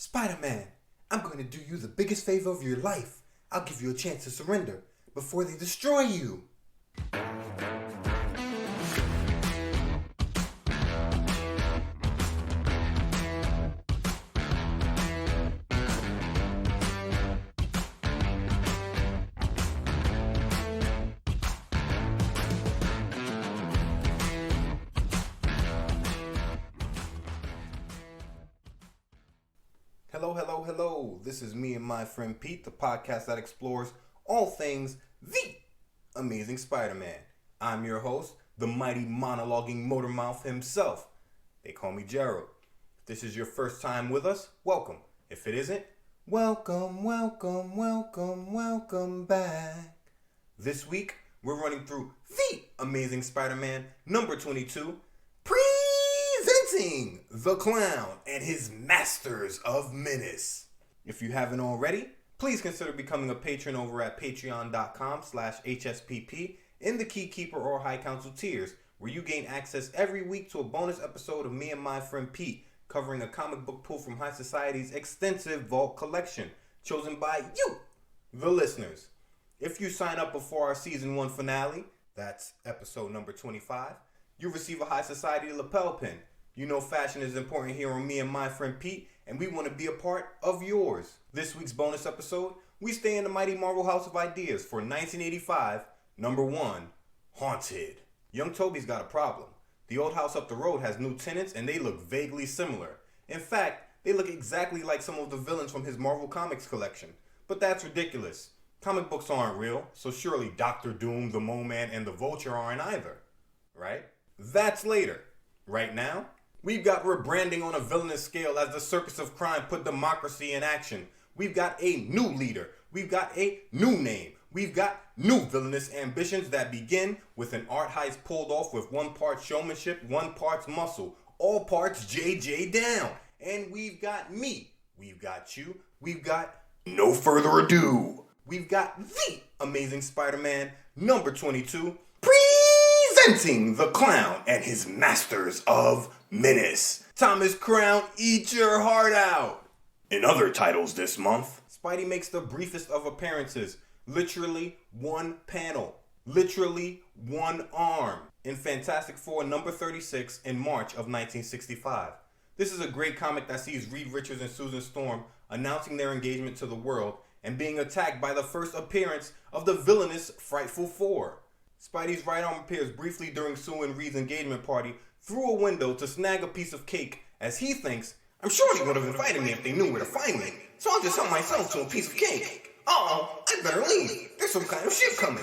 Spider-Man, I'm going to do you the biggest favor of your life. I'll give you a chance to surrender before they destroy you. Hello. This is me and my friend Pete, the podcast that explores all things the Amazing Spider-Man. I'm your host, the mighty monologuing motor mouth himself. They call me Gerald. If this is your first time with us, welcome. If it isn't, welcome back. This week, we're running through the Amazing Spider-Man number 22, presenting the Clown and his Masters of Menace. If you haven't already, please consider becoming a patron over at patreon.com/HSPP in the Keykeeper or High Council tiers, where you gain access every week to a bonus episode of me and my friend Pete, covering a comic book pull from High Society's extensive vault collection, chosen by you, the listeners. If you sign up before our season 1 finale, that's episode number 25, you receive a High Society lapel pin. You know fashion is important here on me and my friend Pete, and we want to be a part of yours. This week's bonus episode, we stay in the mighty Marvel House of Ideas for 1985, number 1, Haunted. Young Toby's got a problem. The old house up the road has new tenants and they look vaguely similar. In fact, they look exactly like some of the villains from his Marvel Comics collection. But that's ridiculous. Comic books aren't real, so surely Dr. Doom, the Mole Man, and the Vulture aren't either. Right? That's later. Right now, we've got rebranding on a villainous scale as the Circus of Crime put democracy in action. We've got a new leader. We've got a new name. We've got new villainous ambitions that begin with an art heist pulled off with 1 part showmanship, 1 part muscle, all parts JJ down. And we've got me. We've got you. We've got no further ado. We've got the Amazing Spider-Man number 22, presenting the Clown and his Masters of Menace. Thomas Crown, eat your heart out. In other titles this month, Spidey makes the briefest of appearances. Literally 1 panel. Literally 1 arm. In Fantastic Four number 36 in March of 1965. This is a great comic that sees Reed Richards and Susan Storm announcing their engagement to the world and being attacked by the first appearance of the villainous Frightful Four. Spidey's right arm appears briefly during Sue and Reed's engagement party through a window to snag a piece of cake, as he thinks, I'm sure they would have invited me if they knew where to find me, so I'll just help myself to a piece of cake. Uh-oh, I better leave. There's some kind of ship coming.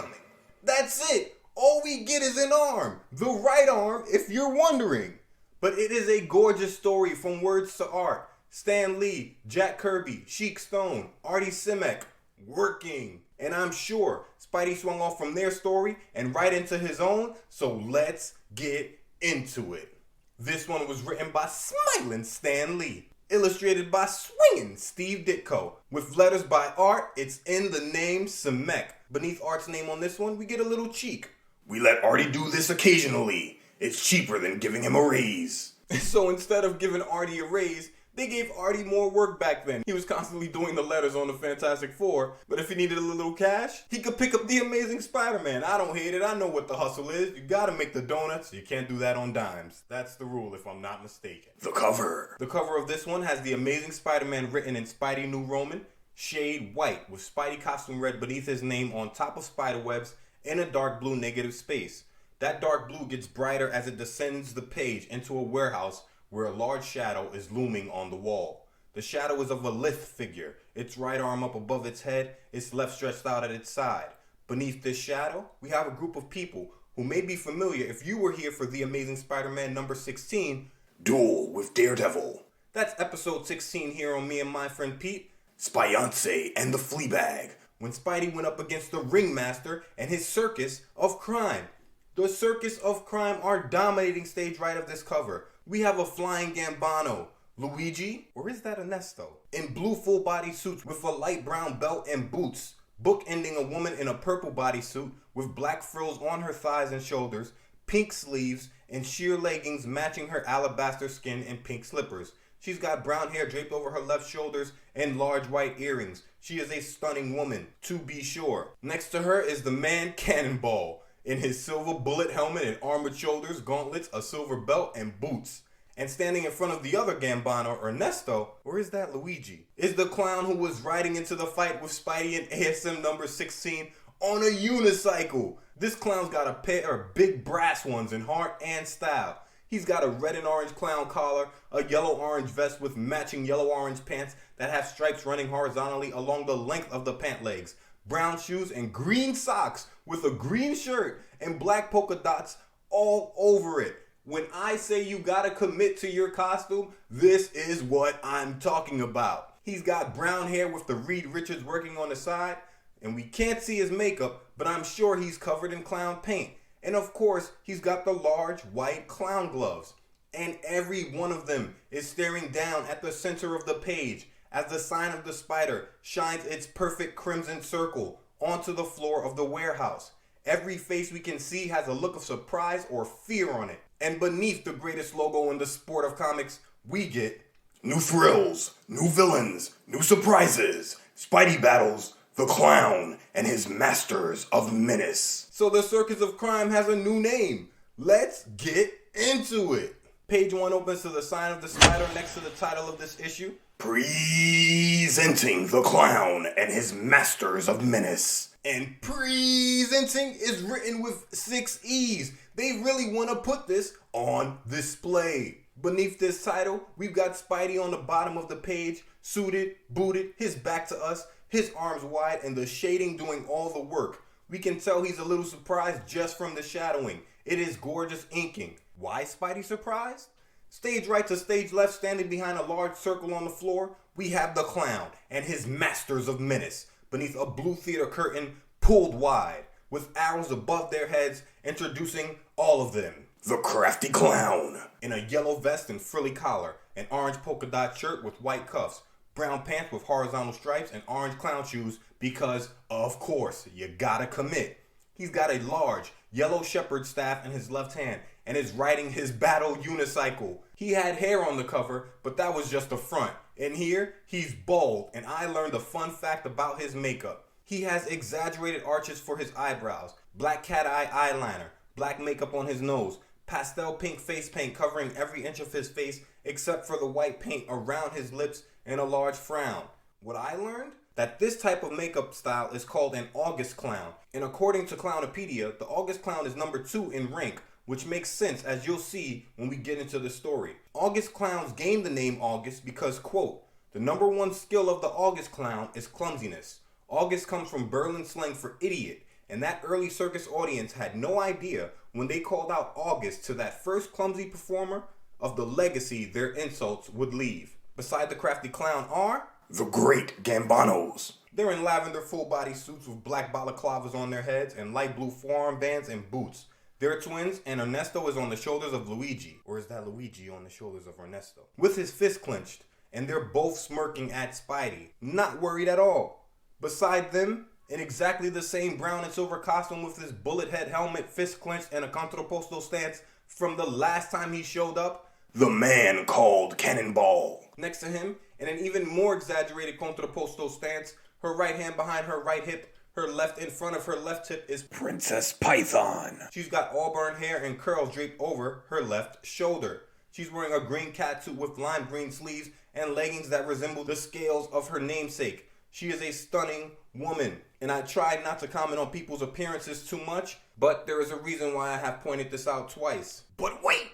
That's it. All we get is an arm. The right arm, if you're wondering. But it is a gorgeous story from words to art. Stan Lee, Jack Kirby, Sheik Stone, Artie Simek, working. And I'm sure Spidey swung off from their story and right into his own, so let's get into it. This one was written by smiling Stan Lee, illustrated by swinging Steve Ditko, with letters by Art. It's in the name Simek. Beneath Art's name on this one, we get a little cheek. We let Artie do this occasionally. It's cheaper than giving him a raise. So instead of giving Artie a raise, they gave Artie more work back then. He was constantly doing the letters on the Fantastic Four, but if he needed a little cash, he could pick up the Amazing Spider-Man. I don't hate it. I know what the hustle is. You gotta make the donuts. You can't do that on dimes. That's the rule if I'm not mistaken. The cover. The cover of this one has the Amazing Spider-Man written in Spidey New Roman, shade white, with Spidey costume read beneath his name on top of spiderwebs in a dark blue negative space. That dark blue gets brighter as it descends the page into a warehouse where a large shadow is looming on the wall. The shadow is of a lithe figure, its right arm up above its head, its left stretched out at its side. Beneath this shadow, we have a group of people who may be familiar if you were here for The Amazing Spider-Man number 16, Duel with Daredevil. That's episode 16 here on me and my friend Pete, Spiyoncé and the Fleabag, when Spidey went up against the Ringmaster and his Circus of Crime. The Circus of Crime are dominating stage right of this cover. We have a flying Gambano, Luigi, or is that Ernesto, in blue full body suits with a light brown belt and boots, bookending a woman in a purple bodysuit with black frills on her thighs and shoulders, pink sleeves, and sheer leggings matching her alabaster skin and pink slippers. She's got brown hair draped over her left shoulders and large white earrings. She is a stunning woman, to be sure. Next to her is the man Cannonball, in his silver bullet helmet and armored shoulders, gauntlets, a silver belt, and boots. And standing in front of the other Gambano, Ernesto, or is that Luigi, is the clown who was riding into the fight with Spidey in ASM number 16 on a unicycle. This clown's got a pair of big brass ones in heart and style. He's got a red and orange clown collar, a yellow-orange vest with matching yellow-orange pants that have stripes running horizontally along the length of the pant legs, brown shoes, and green socks with a green shirt and black polka dots all over it. When I say you gotta commit to your costume, this is what I'm talking about. He's got brown hair with the Reed Richards working on the side, and we can't see his makeup, but I'm sure he's covered in clown paint. And of course, he's got the large white clown gloves. And every one of them is staring down at the center of the page as the sign of the spider shines its perfect crimson circle onto the floor of the warehouse. Every face we can see has a look of surprise or fear on it. And beneath the greatest logo in the sport of comics, we get new thrills, new villains, new surprises, Spidey battles the clown and his masters of menace. So the Circus of Crime has a new name. Let's get into it. Page 1 opens to the sign of the spider next to the title of this issue. Presenting the clown and his masters of menace. And presenting is written with 6 E's. They really want to put this on display. Beneath this title, we've got Spidey on the bottom of the page, suited, booted, his back to us, his arms wide, and the shading doing all the work. We can tell he's a little surprised just from the shadowing. It is gorgeous inking. Why Spidey surprised? Stage right to stage left, standing behind a large circle on the floor, we have the clown and his masters of menace beneath a blue theater curtain pulled wide, with arrows above their heads introducing all of them. The crafty clown. In a yellow vest and frilly collar, an orange polka dot shirt with white cuffs, brown pants with horizontal stripes, and orange clown shoes because, of course, you gotta commit. He's got a large yellow shepherd staff in his left hand and is riding his battle unicycle. He had hair on the cover, but that was just the front. In here, he's bald, and I learned a fun fact about his makeup. He has exaggerated arches for his eyebrows, black cat eye eyeliner, black makeup on his nose, pastel pink face paint covering every inch of his face except for the white paint around his lips and a large frown. What I learned? That this type of makeup style is called an August clown. And according to Clownopedia, the August clown is number 2 in rank, which makes sense as you'll see when we get into the story. August clowns gained the name August because, quote, the number 1 skill of the August clown is clumsiness. August comes from Berlin slang for idiot, and that early circus audience had no idea when they called out August to that first clumsy performer of the legacy their insults would leave. Beside the crafty clown are the great Gambanos. They're in lavender full-body suits with black balaclavas on their heads and light blue forearm bands and boots. They're twins, and Ernesto is on the shoulders of Luigi. Or is that Luigi on the shoulders of Ernesto? With his fist clenched, and they're both smirking at Spidey. Not worried at all. Beside them, in exactly the same brown and silver costume with his bullet head helmet, fist clenched, and a contrapposto stance from the last time he showed up, the man called Cannonball. Next to him, in an even more exaggerated contrapposto stance, her right hand behind her right hip, her left in front of her left hip, is Princess Python. She's got auburn hair and curls draped over her left shoulder. She's wearing a green catsuit with lime green sleeves and leggings that resemble the scales of her namesake. She is a stunning woman, and I tried not to comment on people's appearances too much, but there is a reason why I have pointed this out twice. But wait,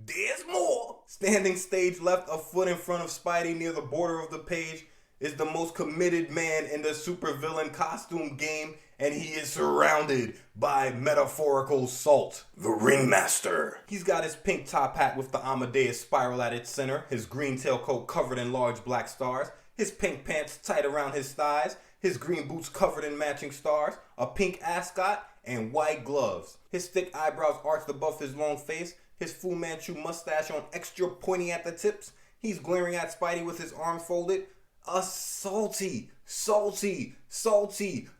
there's more. Standing stage left, a foot in front of Spidey near the border of the page, is the most committed man in the supervillain costume game, and he is surrounded by metaphorical salt. The Ringmaster. He's got his pink top hat with the Amadeus spiral at its center, his green tailcoat covered in large black stars, his pink pants tight around his thighs, his green boots covered in matching stars, a pink ascot, and white gloves. His thick eyebrows arched above his long face, his Fu Manchu mustache on extra pointy at the tips. He's glaring at Spidey with his arms folded. A salty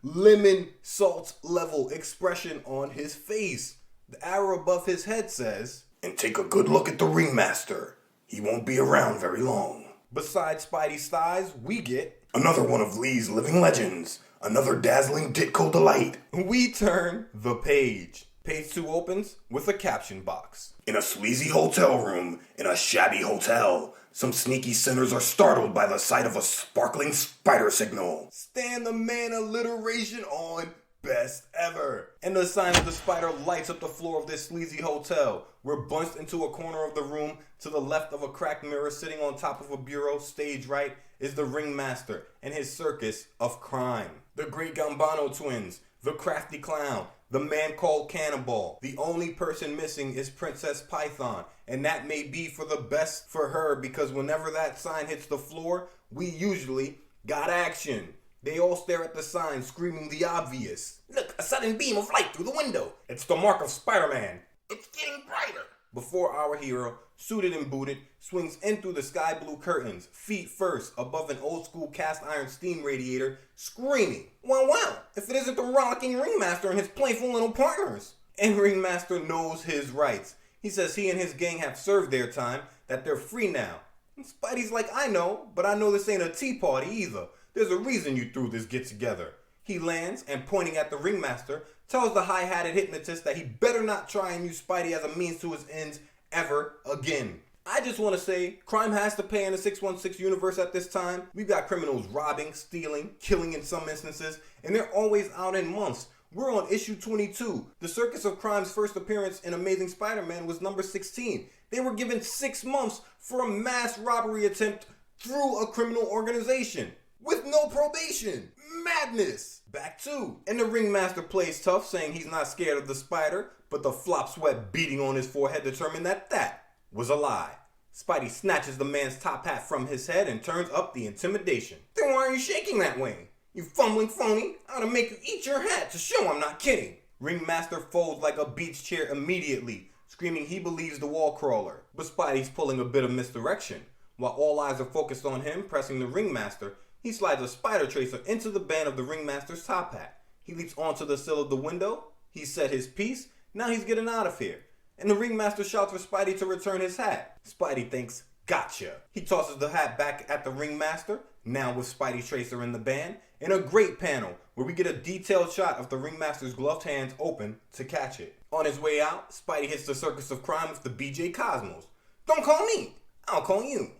lemon salt level expression on his face. The arrow above his head says, and take a good look at the Ringmaster. He won't be around very long. Besides Spidey's thighs, we get another one of Lee's living legends. Another dazzling Ditko delight. We turn the page. Page 2 opens with a caption box. In a sleazy hotel room, in a shabby hotel, some sneaky sinners are startled by the sight of a sparkling spider signal. Stan the Man alliteration on best ever. And the sign of the spider lights up the floor of this sleazy hotel. We're bunched into a corner of the room. To the left of a cracked mirror sitting on top of a bureau, stage right, is the Ringmaster and his circus of crime. The Great Gambano twins, the crafty clown, the man called Cannonball. The only person missing is Princess Python, and that may be for the best for her because whenever that sign hits the floor, we usually got action. They all stare at the sign, screaming the obvious. Look, a sudden beam of light through the window. It's the mark of Spider-Man. It's getting brighter. Before our hero, suited and booted, swings in through the sky blue curtains, feet first, above an old school cast iron steam radiator, screaming, well, if it isn't the rollicking Ringmaster and his playful little partners. And Ringmaster knows his rights. He says he and his gang have served their time, that they're free now. And Spidey's like, I know, but I know this ain't a tea party either. There's a reason you threw this get together. He lands and, pointing at the Ringmaster, tells the high-hatted hypnotist that he better not try and use Spidey as a means to his ends ever again. I just want to say, crime has to pay in the 616 universe at this time. We've got criminals robbing, stealing, killing in some instances, and they're always out in months. We're on issue 22. The Circus of Crime's first appearance in Amazing Spider-Man was number 16. They were given 6 months for a mass robbery attempt through a criminal organization. With no probation. Madness. Back 2. And the Ringmaster plays tough, saying he's not scared of the spider, but the flop sweat beating on his forehead determined that was a lie. Spidey snatches the man's top hat from his head and turns up the intimidation. Then why are you shaking that way? You fumbling phony, I ought to make you eat your hat to show I'm not kidding. Ringmaster folds like a beach chair immediately, screaming he believes the wall crawler. But Spidey's pulling a bit of misdirection. While all eyes are focused on him pressing the Ringmaster, he slides a spider tracer into the band of the Ringmaster's top hat. He leaps onto the sill of the window. He said his piece. Now he's getting out of here. And the Ringmaster shouts for Spidey to return his hat. Spidey thinks, gotcha. He tosses the hat back at the Ringmaster, now with Spidey tracer in the band, in a great panel where we get a detailed shot of the Ringmaster's gloved hands open to catch it. On his way out, Spidey hits the Circus of Crime with the BJ Cosmos. Don't call me, I'll call you.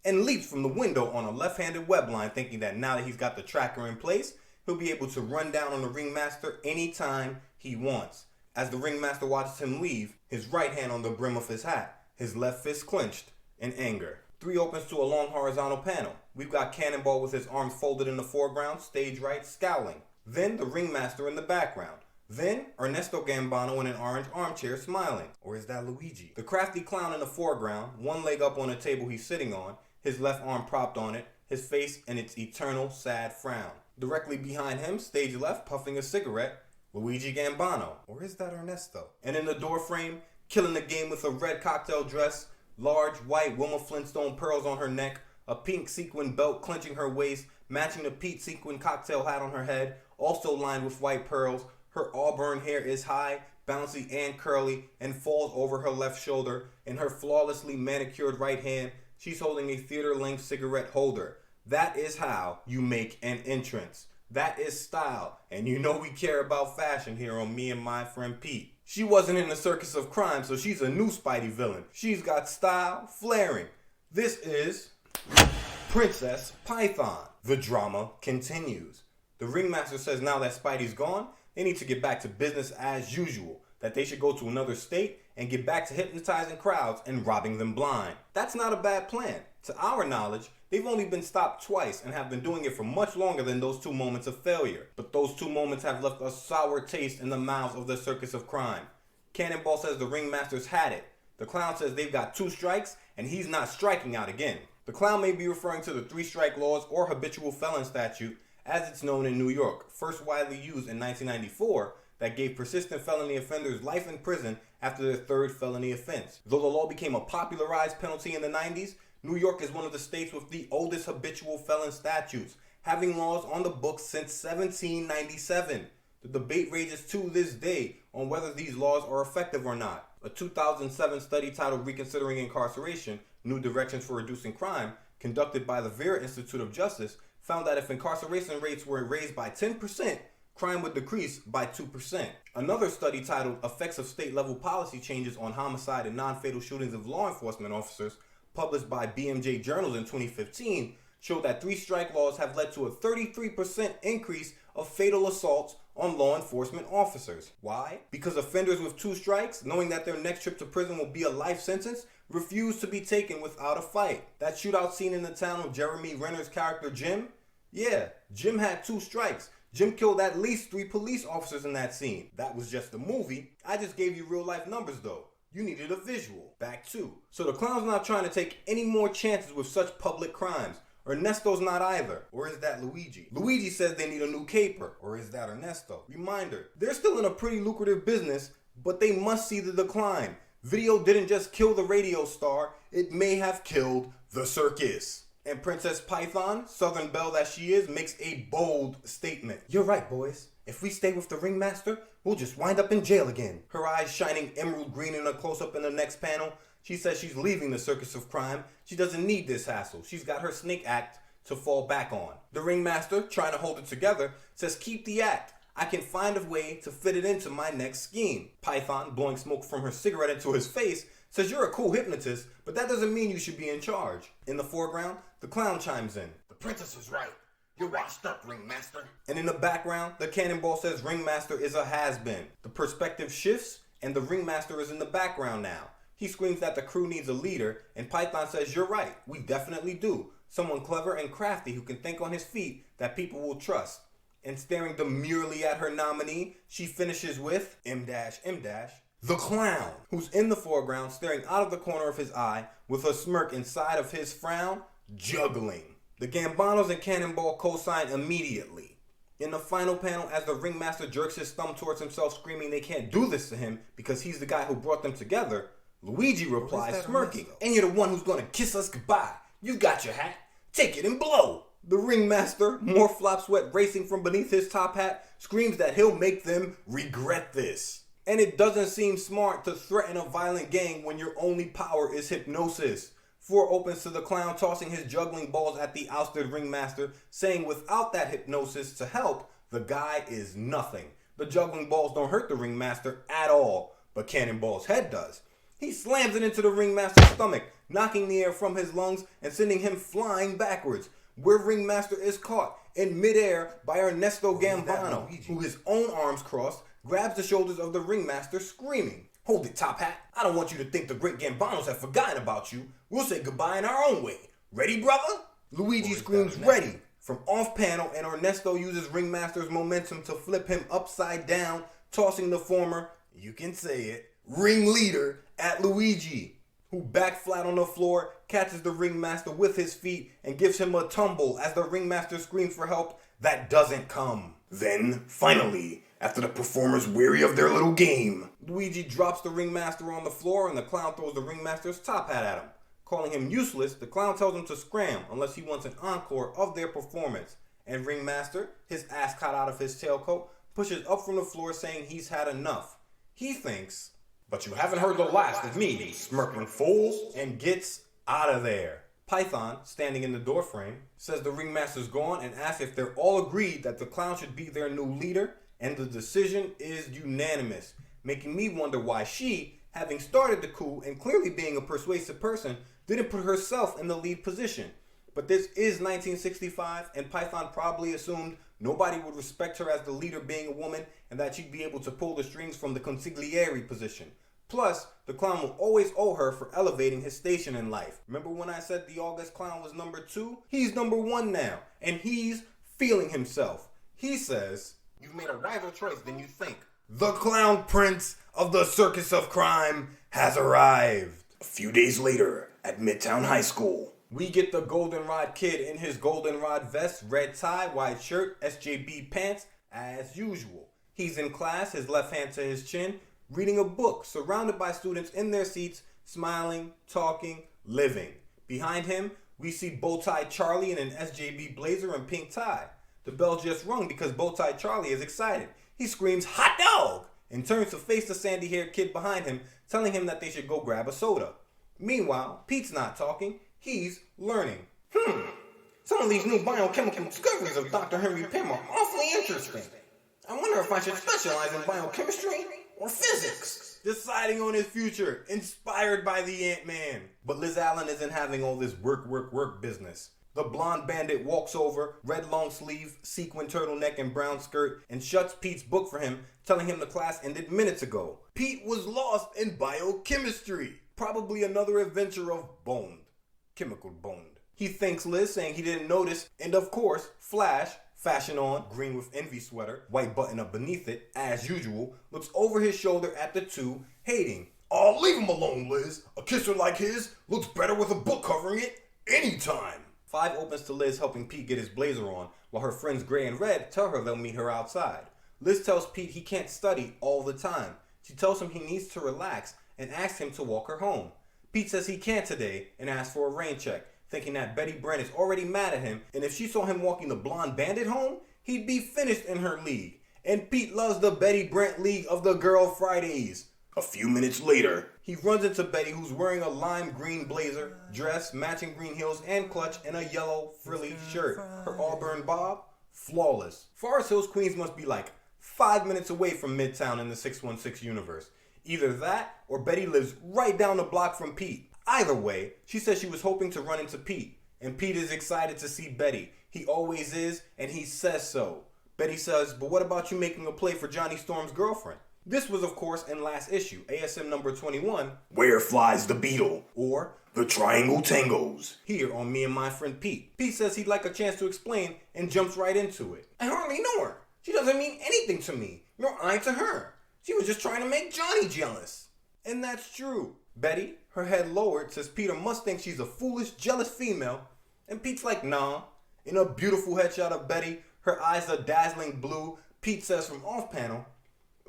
And leaps from the window on a left-handed web line, thinking that now that he's got the tracker in place, he'll be able to run down on the Ringmaster anytime he wants. As the Ringmaster watches him leave, his right hand on the brim of his hat, his left fist clenched in anger. 3 opens to a long horizontal panel. We've got Cannonball with his arms folded in the foreground, stage right, scowling. Then the Ringmaster in the background. Then Ernesto Gambano in an orange armchair smiling. Or is that Luigi? The crafty clown in the foreground, one leg up on a table he's sitting on, his left arm propped on it, his face in its eternal sad frown. Directly behind him, stage left, puffing a cigarette, Luigi Gambano. Or is that Ernesto? And in the doorframe, killing the game with a red cocktail dress, large white Wilma Flintstone pearls on her neck, a pink sequin belt clenching her waist, matching the Pete sequin cocktail hat on her head, also lined with white pearls. Her auburn hair is high, bouncy and curly, and falls over her left shoulder. In her flawlessly manicured right hand, she's holding a theater-length cigarette holder. That is how you make an entrance. That is style. And you know we care about fashion here on Me and My Friend Pete. She wasn't in the Circus of Crime, so she's a new Spidey villain. She's got style, flaring. This is Princess Python. The drama continues. The Ringmaster says now that Spidey's gone, they need to get back to business as usual. That they should go to another state and get back to hypnotizing crowds and robbing them blind. That's not a bad plan. To our knowledge, they've only been stopped twice and have been doing it for much longer than those 2 moments of failure. But those 2 moments have left a sour taste in the mouths of the Circus of Crime. Cannonball says the Ringmaster's had it. The clown says they've got 2 strikes and he's not striking out again. The clown may be referring to the 3-strike laws or habitual felon statute as it's known in New York, first widely used in 1994, that gave persistent felony offenders life in prison after their 3rd felony offense. Though the law became a popularized penalty in the 90s, New York is one of the states with the oldest habitual felon statutes, having laws on the books since 1797. The debate rages to this day on whether these laws are effective or not. A 2007 study titled Reconsidering Incarceration, New Directions for Reducing Crime, conducted by the Vera Institute of Justice, found that if incarceration rates were raised by 10%, crime would decrease by 2%. Another study titled Effects of State-Level Policy Changes on Homicide and Non-Fatal Shootings of Law Enforcement Officers, published by BMJ Journals in 2015, showed that 3-strike laws have led to a 33% increase of fatal assaults on law enforcement officers. Why? Because offenders with 2 strikes, knowing that their next trip to prison will be a life sentence, refuse to be taken without a fight. That shootout scene in the town of Jeremy Renner's character Jim? Yeah, Jim had 2 strikes. Jim killed at least 3 police officers in that scene. That was just a movie. I just gave you real life numbers though. You needed a visual. Back 2. So the clown's not trying to take any more chances with such public crimes. Ernesto's not either. Or is that Luigi? Luigi says they need a new caper. Or is that Ernesto? Reminder, they're still in a pretty lucrative business, but they must see the decline. Video didn't just kill the radio star, it may have killed the circus. And Princess Python, Southern Belle that she is, makes a bold statement. You're right, boys. If we stay with the Ringmaster, we'll just wind up in jail again. Her eyes shining emerald green in a close-up in the next panel. She says she's leaving the circus of crime. She doesn't need this hassle. She's got her snake act to fall back on. The Ringmaster, trying to hold it together, says keep the act. I can find a way to fit it into my next scheme. Python, blowing smoke from her cigarette into his face, says you're a cool hypnotist, but that doesn't mean you should be in charge. In the foreground, the clown chimes in. The princess was right. You're washed up, Ringmaster. And in the background, the cannonball says Ringmaster is a has-been. The perspective shifts, and the Ringmaster is in the background now. He screams that the crew needs a leader, and Python says, you're right, we definitely do. Someone clever and crafty who can think on his feet that people will trust. And staring demurely at her nominee, she finishes with M-M- the clown, who's in the foreground staring out of the corner of his eye with a smirk inside of his frown, juggling. The Gambanos and Cannonball co-sign immediately. In the final panel, as the Ringmaster jerks his thumb towards himself screaming they can't do this to him because he's the guy who brought them together, Luigi replies smirking, and you're the one who's gonna kiss us goodbye. You got your hat, take it and blow. The Ringmaster, more flop sweat racing from beneath his top hat, screams that he'll make them regret this. And it doesn't seem smart to threaten a violent gang when your only power is hypnosis. Floor opens to the clown tossing his juggling balls at the ousted Ringmaster, saying without that hypnosis to help, the guy is nothing. The juggling balls don't hurt the Ringmaster at all, but Cannonball's head does. He slams it into the Ringmaster's stomach, knocking the air from his lungs and sending him flying backwards, where Ringmaster is caught in midair by Ernesto Gambano, who his own arms crossed, grabs the shoulders of the Ringmaster, screaming, hold it, Top Hat. I don't want you to think the great Gambanos have forgotten about you. We'll say goodbye in our own way. Ready, brother? Luigi screams ready from off panel, and Ernesto uses Ringmaster's momentum to flip him upside down, tossing the former, you can say it, ringleader at Luigi, who back flat on the floor, catches the Ringmaster with his feet and gives him a tumble as the Ringmaster screams for help that doesn't come. Then, finally, after the performers weary of their little game, Luigi drops the Ringmaster on the floor and the clown throws the Ringmaster's top hat at him. Calling him useless, the clown tells him to scram unless he wants an encore of their performance. And Ringmaster, his ass caught out of his tailcoat, pushes up from the floor saying he's had enough. He thinks, but you haven't heard the last of me, smirking fools, and gets out of there. Python, standing in the doorframe, says the Ringmaster's gone and asks if they're all agreed that the clown should be their new leader, and the decision is unanimous, making me wonder why she, having started the coup and clearly being a persuasive person, didn't put herself in the lead position. But this is 1965, and Python probably assumed nobody would respect her as the leader being a woman and that she'd be able to pull the strings from the consigliere position. Plus, the clown will always owe her for elevating his station in life. Remember when I said the August clown was number 2? He's number 1 now, and he's feeling himself. He says, you've made a wiser choice than you think. The clown prince of the circus of crime has arrived. A few days later, at Midtown High School, we get the Goldenrod Kid in his Goldenrod vest, red tie, white shirt, SJB pants, as usual. He's in class, his left hand to his chin, reading a book, surrounded by students in their seats, smiling, talking, living. Behind him, we see Bowtie Charlie in an SJB blazer and pink tie. The bell just rung because Bowtie Charlie is excited. He screams, hot dog, and turns to face the sandy-haired kid behind him, telling him that they should go grab a soda. Meanwhile, Pete's not talking, he's learning. Some of these new biochemical discoveries of Dr. Henry Pym are awfully interesting. I wonder if I should specialize in biochemistry or physics. Deciding on his future, inspired by the Ant-Man. But Liz Allen isn't having all this work business. The blonde bandit walks over, red long sleeve, sequin turtleneck and brown skirt, and shuts Pete's book for him, telling him the class ended minutes ago. Pete was lost in biochemistry. Probably another adventure of boned. Chemical boned. He thanks Liz, saying he didn't notice, and of course, Flash, fashion on, green with envy sweater, white button up beneath it, as usual, looks over his shoulder at the two, hating. Oh, leave him alone, Liz. A kisser like his looks better with a book covering it anytime. 5 opens to Liz helping Pete get his blazer on, while her friends Gray and Red tell her they'll meet her outside. Liz tells Pete he can't study all the time. She tells him he needs to relax and asks him to walk her home. Pete says he can't today and asks for a rain check, thinking that Betty Brant is already mad at him, and if she saw him walking the blonde bandit home, he'd be finished in her league. And Pete loves the Betty Brant League of the Girl Fridays. A few minutes later, he runs into Betty, who's wearing a lime green blazer, dress, matching green heels and clutch, and a yellow frilly shirt. Her auburn bob, flawless. Forest Hills, Queens must be like 5 minutes away from Midtown in the 616 universe. Either that, or Betty lives right down the block from Pete. Either way, she says she was hoping to run into Pete, and Pete is excited to see Betty. He always is, and he says so. Betty says, but what about you making a play for Johnny Storm's girlfriend? This was, of course, in last issue, ASM number 21. Where Flies the Beetle? Or The Triangle Tangos. Here on Me and My Friend Pete. Pete says he'd like a chance to explain and jumps right into it. I hardly know her. She doesn't mean anything to me, nor I to her. She was just trying to make Johnny jealous. And that's true. Betty, her head lowered, says Peter must think she's a foolish, jealous female. And Pete's like, nah. In a beautiful headshot of Betty, her eyes are dazzling blue, Pete says from off panel,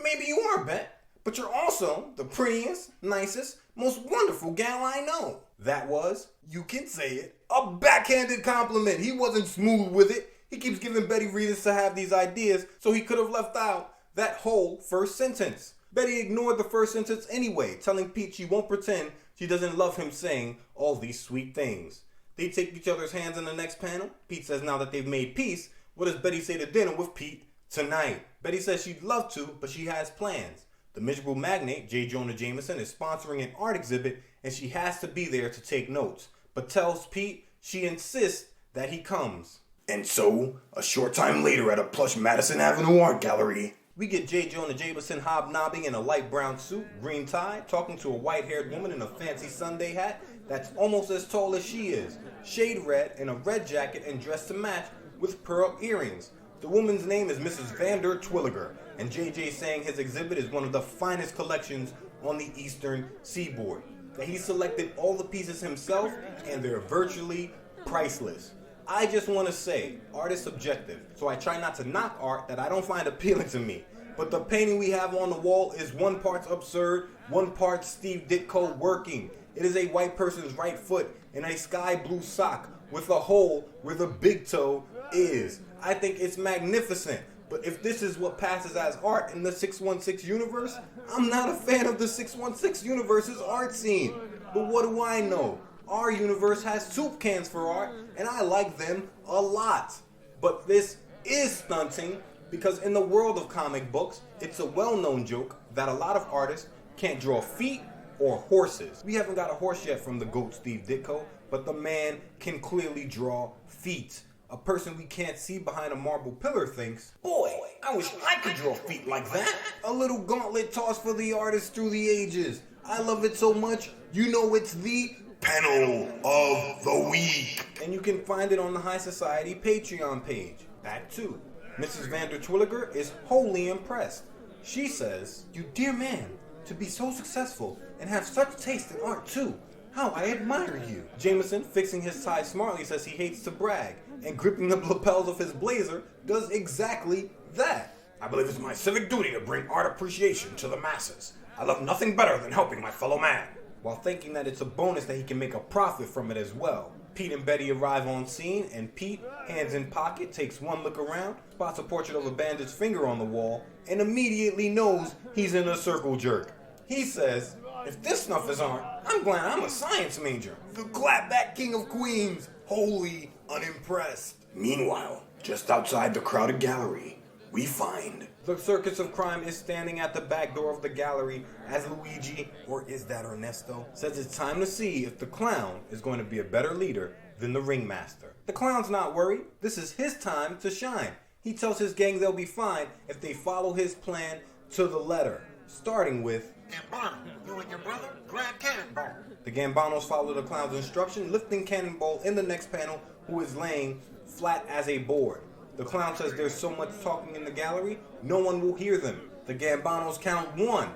maybe you are, Bet, but you're also the prettiest, nicest, most wonderful gal I know. That was, you can say it, a backhanded compliment. He wasn't smooth with it. He keeps giving Betty reasons to have these ideas, so he could have left out that whole first sentence. Betty ignored the first sentence anyway, telling Pete she won't pretend she doesn't love him saying all these sweet things. They take each other's hands in the next panel. Pete says now that they've made peace, what does Betty say to dinner with Pete tonight? Betty says she'd love to, but she has plans. The miserable magnate, J. Jonah Jameson, is sponsoring an art exhibit, and she has to be there to take notes, but tells Pete she insists that he comes. And so, a short time later at a plush Madison Avenue art gallery, we get J. Jonah Jameson hobnobbing in a light brown suit, green tie, talking to a white-haired woman in a fancy Sunday hat that's almost as tall as she is, shade red, in a red jacket and dressed to match with pearl earrings. The woman's name is Mrs. Vander Twilliger, and JJ saying his exhibit is one of the finest collections on the eastern seaboard. That he selected all the pieces himself, and they're virtually priceless. I just want to say, art is subjective, so I try not to knock art that I don't find appealing to me. But the painting we have on the wall is one part absurd, one part Steve Ditko working. It is a white person's right foot in a sky blue sock with a hole where the big toe is. I think it's magnificent, but if this is what passes as art in the 616 universe, I'm not a fan of the 616 universe's art scene. But what do I know? Our universe has soup cans for art, and I like them a lot. But this is stunting, because in the world of comic books, it's a well-known joke that a lot of artists can't draw feet or horses. We haven't got a horse yet from the GOAT Steve Ditko, but the man can clearly draw feet. A person we can't see behind a marble pillar thinks, boy, I wish I could draw feet like that. A little gauntlet tossed for the artist through the ages. I love it so much, you know it's the Panel of the Week. And you can find it on the High Society Patreon page. Act 2. Mrs. Vander Twilliger is wholly impressed. She says, you dear man, to be so successful and have such taste in art too. How I admire you. Jameson, fixing his tie smartly, says he hates to brag, and gripping the lapels of his blazer does exactly that. I believe it's my civic duty to bring art appreciation to the masses. I love nothing better than helping my fellow man. While thinking that it's a bonus that he can make a profit from it as well. Pete and Betty arrive on scene, and Pete, hands in pocket, takes one look around, spots a portrait of a bandit's finger on the wall, and immediately knows he's in a circle jerk. He says, if this stuff is art, I'm glad I'm a science major. The clapback king of queens. wholly unimpressed. Meanwhile, just outside the crowded gallery, we find... The Circus of Crime is standing at the back door of the gallery as Luigi, or is that Ernesto, says it's time to see if the clown is going to be a better leader than the Ringmaster. The clown's not worried. This is his time to shine. He tells his gang they'll be fine if they follow his plan to the letter, starting with... Gambano, you and your brother, grab Cannonball. The Gambanos follow the clown's instruction, lifting Cannonball in the next panel, who is laying flat as a board. The clown says there's so much talking in the gallery, no one will hear them. The Gambanos count 1,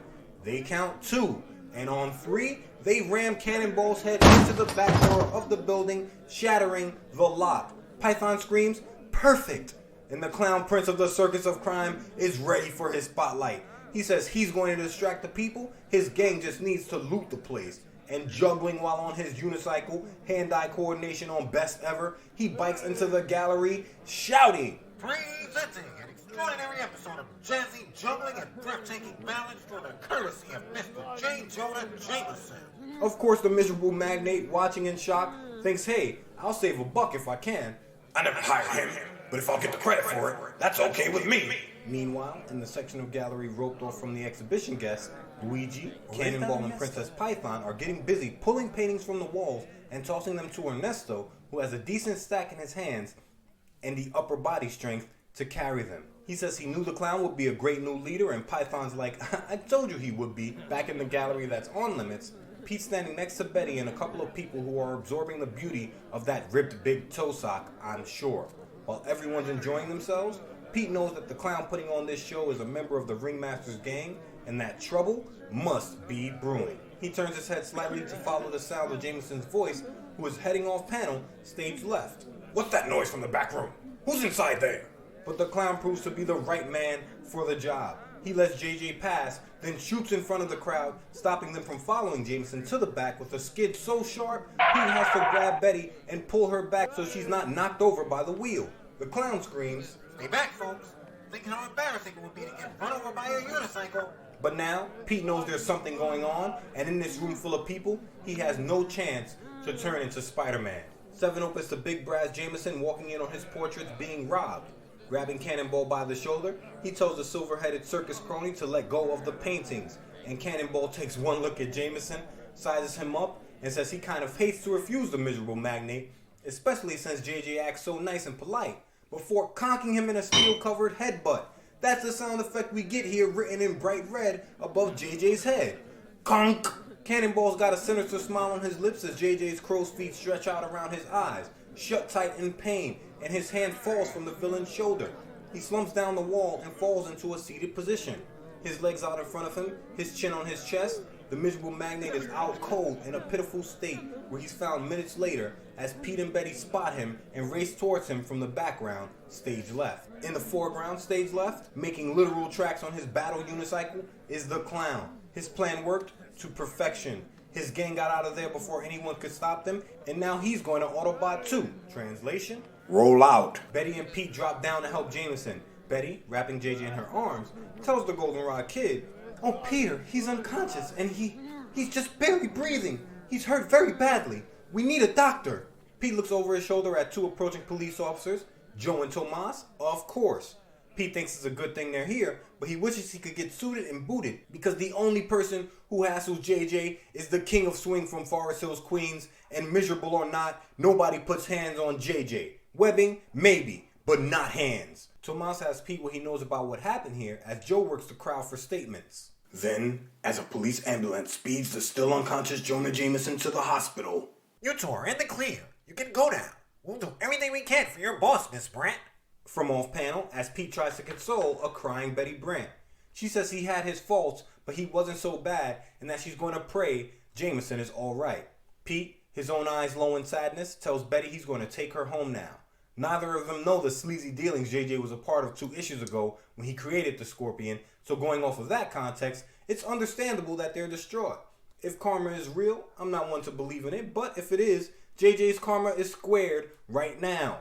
they count 2, and on 3, they ram Cannonball's head into the back door of the building, shattering the lock. Python screams, "Perfect!" And the clown prince of the Circus of Crime is ready for his spotlight. He says he's going to distract the people, his gang just needs to loot the place. And juggling while on his unicycle, hand-eye coordination on best ever, he bikes into the gallery, shouting, Presenting an extraordinary episode of jazzy juggling and breathtaking balance for the courtesy of Mr. J. Jonah Jameson. Of course, the miserable magnate, watching in shock, thinks, hey, I'll save a buck if I can. I never hired him, but if I'll get the credit for it, that's okay with me. Meanwhile, in the section of gallery roped off from the exhibition guests, Luigi, Cannonball, and Princess Python are getting busy pulling paintings from the walls and tossing them to Ernesto, who has a decent stack in his hands and the upper body strength to carry them. He says he knew the clown would be a great new leader, and Python's like, I told you he would be. Back in the gallery that's on limits, Pete's standing next to Betty and a couple of people who are absorbing the beauty of that ripped big toe sock, I'm sure. While everyone's enjoying themselves, Pete knows that the clown putting on this show is a member of the Ringmaster's gang, and that trouble must be brewing. He turns his head slightly to follow the sound of Jameson's voice, who is heading off panel, stage left. What's that noise from the back room? Who's inside there? But the clown proves to be the right man for the job. He lets JJ pass, then shoots in front of the crowd, stopping them from following Jameson to the back with a skid so sharp, he has to grab Betty and pull her back so she's not knocked over by the wheel. The clown screams, Stay back, folks. Think how embarrassing it would be to get run over by a unicycle. But now, Pete knows there's something going on, and in this room full of people, he has no chance to turn into Spider-Man. 7 opens to Big Brass Jameson walking in on his portraits being robbed. Grabbing Cannonball by the shoulder, he tells the silver-headed circus crony to let go of the paintings. And Cannonball takes one look at Jameson, sizes him up, and says he kind of hates to refuse the miserable magnate, especially since JJ acts so nice and polite, before conking him in a steel-covered headbutt. That's the sound effect we get here written in bright red above JJ's head. Conk! Cannonball's got a sinister smile on his lips as JJ's crow's feet stretch out around his eyes, shut tight in pain, and his hand falls from the villain's shoulder. He slumps down the wall and falls into a seated position. His legs out in front of him, his chin on his chest, the miserable magnate is out cold in a pitiful state where he's found minutes later as Pete and Betty spot him and race towards him from the background, stage left. In the foreground, stage left, making literal tracks on his battle unicycle, is the clown. His plan worked to perfection. His gang got out of there before anyone could stop them, and now he's going to Autobot too. Translation? Roll out. Betty and Pete drop down to help Jameson. Betty, wrapping JJ in her arms, tells the Goldenrod Kid, "Oh, Peter, he's unconscious, and he's just barely breathing. He's hurt very badly. We need a doctor." Pete looks over his shoulder at 2 approaching police officers, Joe and Tomas, of course. Pete thinks it's a good thing they're here, but he wishes he could get suited and booted because the only person who hassles JJ is the king of swing from Forest Hills, Queens, and miserable or not, nobody puts hands on JJ. Webbing, maybe, but not hands. Tomas asks Pete what he knows about what happened here as Joe works the crowd for statements. Then, as a police ambulance speeds the still unconscious Jonah Jameson to the hospital. You two are in the clear. You can go now. We'll do everything we can for your boss, Miss Brandt. From off panel, as Pete tries to console a crying Betty Brandt. She says he had his faults, but he wasn't so bad, and that she's going to pray Jameson is alright. Pete, his own eyes low in sadness, tells Betty he's going to take her home now. Neither of them know the sleazy dealings JJ was a part of 2 issues ago when he created the Scorpion, so going off of that context, it's understandable that they're distraught. If karma is real, I'm not one to believe in it, but if it is, JJ's karma is squared right now.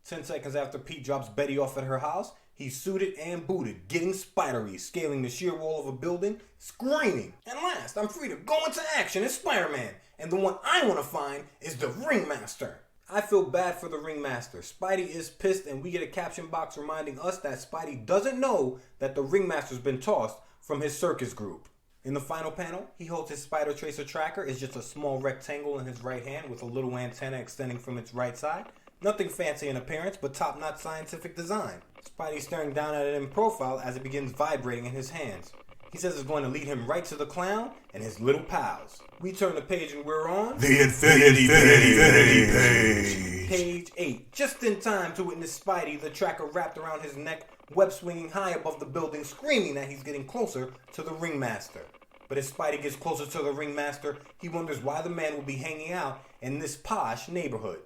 10 seconds after Pete drops Betty off at her house, he's suited and booted, getting spidery, scaling the sheer wall of a building, screaming, "At last, I'm free to go into action as Spider-Man, and the one I want to find is the Ringmaster." I feel bad for the Ringmaster. Spidey is pissed and we get a caption box reminding us that Spidey doesn't know that the Ringmaster's been tossed from his circus group. In the final panel, he holds his Spider Tracer tracker. It's just a small rectangle in his right hand with a little antenna extending from its right side. Nothing fancy in appearance, but top-notch scientific design. Spidey staring down at it in profile as it begins vibrating in his hands. He says it's going to lead him right to the clown and his little pals. We turn the page and we're on The Infinity Page. Page 8. Just in time to witness Spidey, the tracker wrapped around his neck, web swinging high above the building, screaming that he's getting closer to the Ringmaster. But as Spidey gets closer to the Ringmaster, he wonders why the man will be hanging out in this posh neighborhood.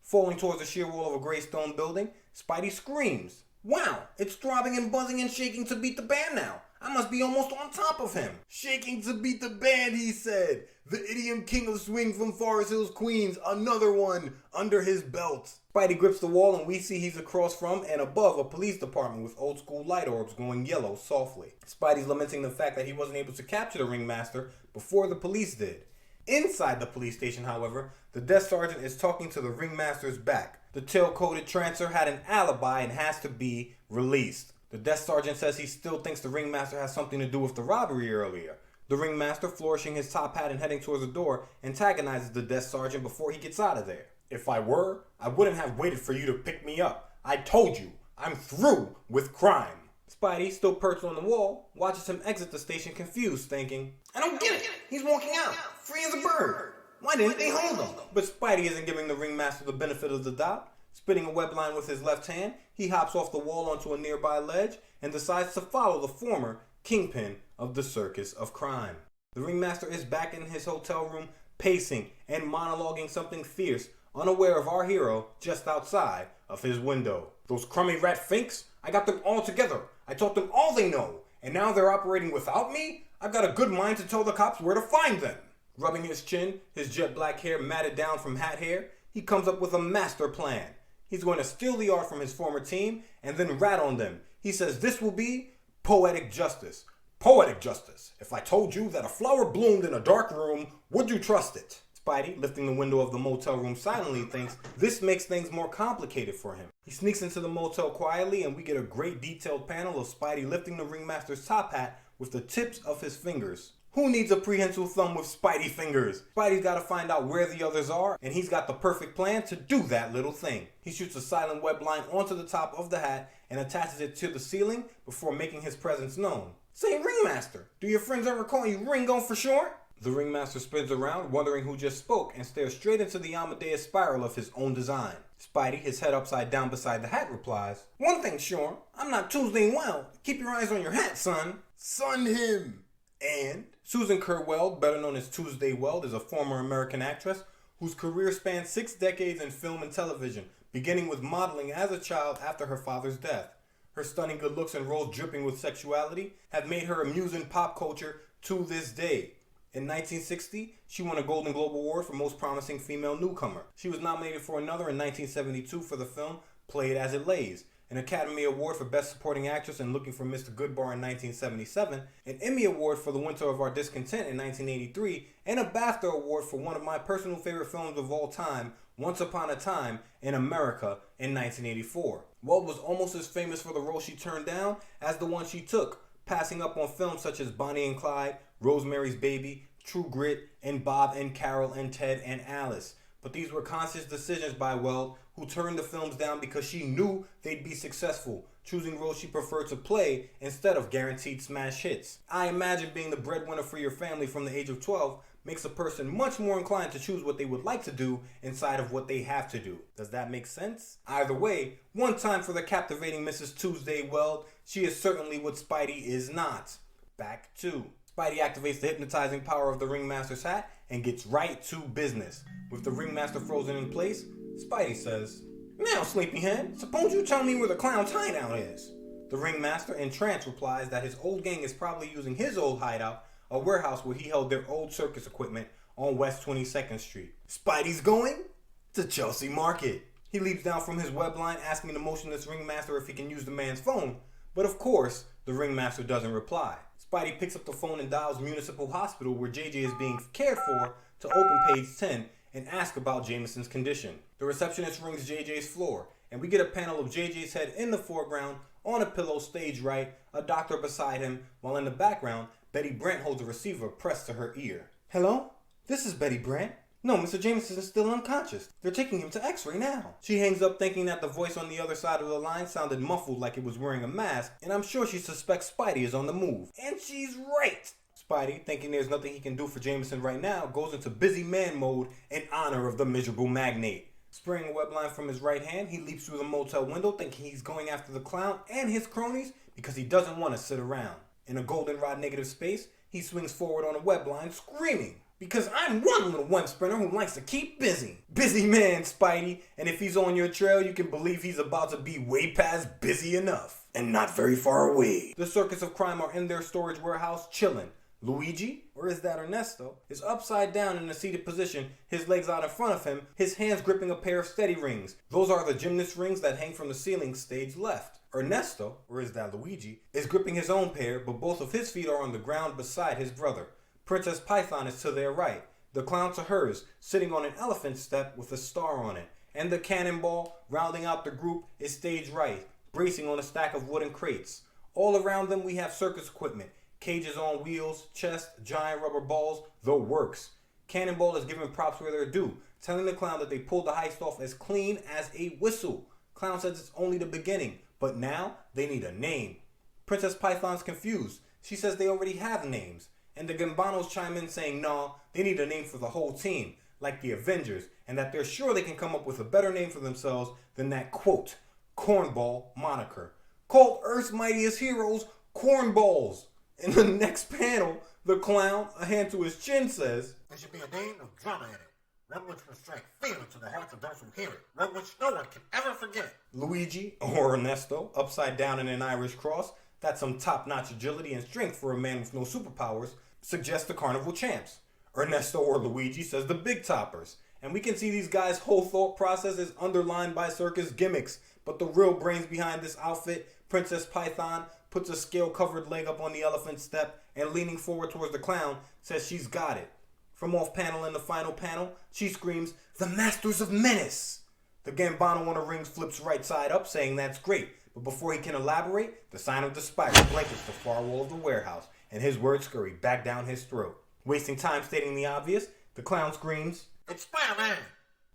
Falling towards the sheer wall of a gray stone building, Spidey screams, "Wow, it's throbbing and buzzing and shaking to beat the band now. I must be almost on top of him." "Shaking to beat the band," he said. "The idiom king of swing from Forest Hills, Queens. Another one under his belt." Spidey grips the wall and we see he's across from and above a police department with old school light orbs going yellow softly. Spidey's lamenting the fact that he wasn't able to capture the Ringmaster before the police did. Inside the police station, however, the desk sergeant is talking to the Ringmaster's back. The tail-coated trancer had an alibi and has to be released. The desk sergeant says he still thinks the Ringmaster has something to do with the robbery earlier. The Ringmaster, flourishing his top hat and heading towards the door, antagonizes the desk sergeant before he gets out of there. "If I were, I wouldn't have waited for you to pick me up. I told you, I'm through with crime." Spidey, still perched on the wall, watches him exit the station confused, thinking, "I don't get it. He's walking out, free as a bird. Why didn't they hold him?" But Spidey isn't giving the Ringmaster the benefit of the doubt. Spinning a web line with his left hand, he hops off the wall onto a nearby ledge and decides to follow the former kingpin of the circus of crime. The Ringmaster is back in his hotel room, pacing and monologuing something fierce, unaware of our hero just outside of his window. "Those crummy rat finks, I got them all together. I taught them all they know, and now they're operating without me? I've got a good mind to tell the cops where to find them." Rubbing his chin, his jet black hair matted down from hat hair, he comes up with a master plan. He's going to steal the art from his former team and then rat on them. He says this will be poetic justice. Poetic justice. If I told you that a flower bloomed in a dark room, would you trust it? Spidey, lifting the window of the motel room silently, thinks this makes things more complicated for him. He sneaks into the motel quietly and we get a great detailed panel of Spidey lifting the Ringmaster's top hat with the tips of his fingers. Who needs a prehensile thumb with Spidey fingers? Spidey's got to find out where the others are, and he's got the perfect plan to do that little thing. He shoots a silent web line onto the top of the hat and attaches it to the ceiling before making his presence known. "Say, Ringmaster, do your friends ever call you Ringo for short?" The Ringmaster spins around, wondering who just spoke, and stares straight into the Amadeus spiral of his own design. Spidey, his head upside down beside the hat, replies, "One thing sure, I'm not Tuesday well. Keep your eyes on your hat, son." "Son him." And Susan Kerr Weld, better known as Tuesday Weld, is a former American actress whose career spans 6 decades in film and television, beginning with modeling as a child after her father's death. Her stunning good looks and roles dripping with sexuality have made her a muse in pop culture to this day. In 1960, she won a Golden Globe Award for Most Promising Female Newcomer. She was nominated for another in 1972 for the film Play It As It Lays, an Academy Award for Best Supporting Actress in Looking for Mr. Goodbar in 1977, an Emmy Award for The Winter of Our Discontent in 1983, and a BAFTA Award for one of my personal favorite films of all time, Once Upon a Time in America in 1984. Weld was almost as famous for the role she turned down as the one she took, passing up on films such as Bonnie and Clyde, Rosemary's Baby, True Grit, and Bob and Carol and Ted and Alice. But these were conscious decisions by Weld, who turned the films down because she knew they'd be successful, choosing roles she preferred to play instead of guaranteed smash hits. I imagine being the breadwinner for your family from the age of 12 makes a person much more inclined to choose what they would like to do inside of what they have to do. Does that make sense? Either way, one time for the captivating Mrs. Tuesday Weld, she is certainly what Spidey is not. Back to Spidey activates the hypnotizing power of the Ringmaster's hat and gets right to business. With the Ringmaster frozen in place, Spidey says, "Now, sleepyhead, suppose you tell me where the clown's hideout is." The Ringmaster, in trance, replies that his old gang is probably using his old hideout, a warehouse where he held their old circus equipment on West 22nd Street. Spidey's going to Chelsea Market. He leaps down from his web line, asking the motionless Ringmaster if he can use the man's phone, but of course, the Ringmaster doesn't reply. Spidey picks up the phone and dials Municipal Hospital, where JJ is being cared for, to open page 10 and ask about Jameson's condition. The receptionist rings JJ's floor, and we get a panel of JJ's head in the foreground, on a pillow stage right, a doctor beside him, while in the background, Betty Brant holds a receiver pressed to her ear. Hello? This is Betty Brant. No, Mr. Jameson is still unconscious. They're taking him to X-ray now. She hangs up thinking that the voice on the other side of the line sounded muffled like it was wearing a mask, and I'm sure she suspects Spidey is on the move. And she's right! Spidey, thinking there's nothing he can do for Jameson right now, goes into busy man mode in honor of the miserable magnate. Spraying a web line from his right hand, he leaps through the motel window thinking he's going after the clown and his cronies because he doesn't want to sit around. In a goldenrod negative space, he swings forward on a web line screaming, because I'm one little web sprinter who likes to keep busy. Busy man, Spidey, and if he's on your trail, you can believe he's about to be way past busy enough. And not very far away. The Circus of Crime are in their storage warehouse chilling. Luigi, or is that Ernesto, is upside down in a seated position, his legs out in front of him, his hands gripping a pair of steady rings. Those are the gymnast rings that hang from the ceiling stage left. Ernesto, or is that Luigi, is gripping his own pair, but both of his feet are on the ground beside his brother. Princess Python is to their right, the clown to hers, sitting on an elephant step with a star on it, and the cannonball, rounding out the group, is stage right, bracing on a stack of wooden crates. All around them we have circus equipment, cages on wheels, chest, giant rubber balls, the works. Cannonball is giving props where they're due, telling the clown that they pulled the heist off as clean as a whistle. Clown says it's only the beginning, but now they need a name. Princess Python's confused. She says they already have names. And the Gambanos chime in saying, nah, they need a name for the whole team, like the Avengers, and that they're sure they can come up with a better name for themselves than that, quote, cornball moniker. Called Earth's Mightiest Heroes, Cornballs. In the next panel, the clown, a hand to his chin, says, There should be a name with drama in it. One which will strike fear into the hearts of those who hear it. One which no one can ever forget. Luigi, or Ernesto, upside down in an Irish cross, that's some top-notch agility and strength for a man with no superpowers, suggests the Carnival Champs. Ernesto or Luigi says the Big Toppers. And we can see these guys' whole thought process is underlined by circus gimmicks. But the real brains behind this outfit, Princess Python, puts a scale-covered leg up on the elephant step and leaning forward towards the clown, says she's got it. From off panel in the final panel, she screams, the Masters of Menace! The Gambano on the rings flips right side up, saying that's great. But before he can elaborate, the sign of the spider blankets the far wall of the warehouse, and his words scurry back down his throat. Wasting time stating the obvious, the clown screams, It's Spider-Man!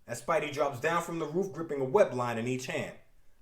as Spidey drops down from the roof gripping a web line in each hand.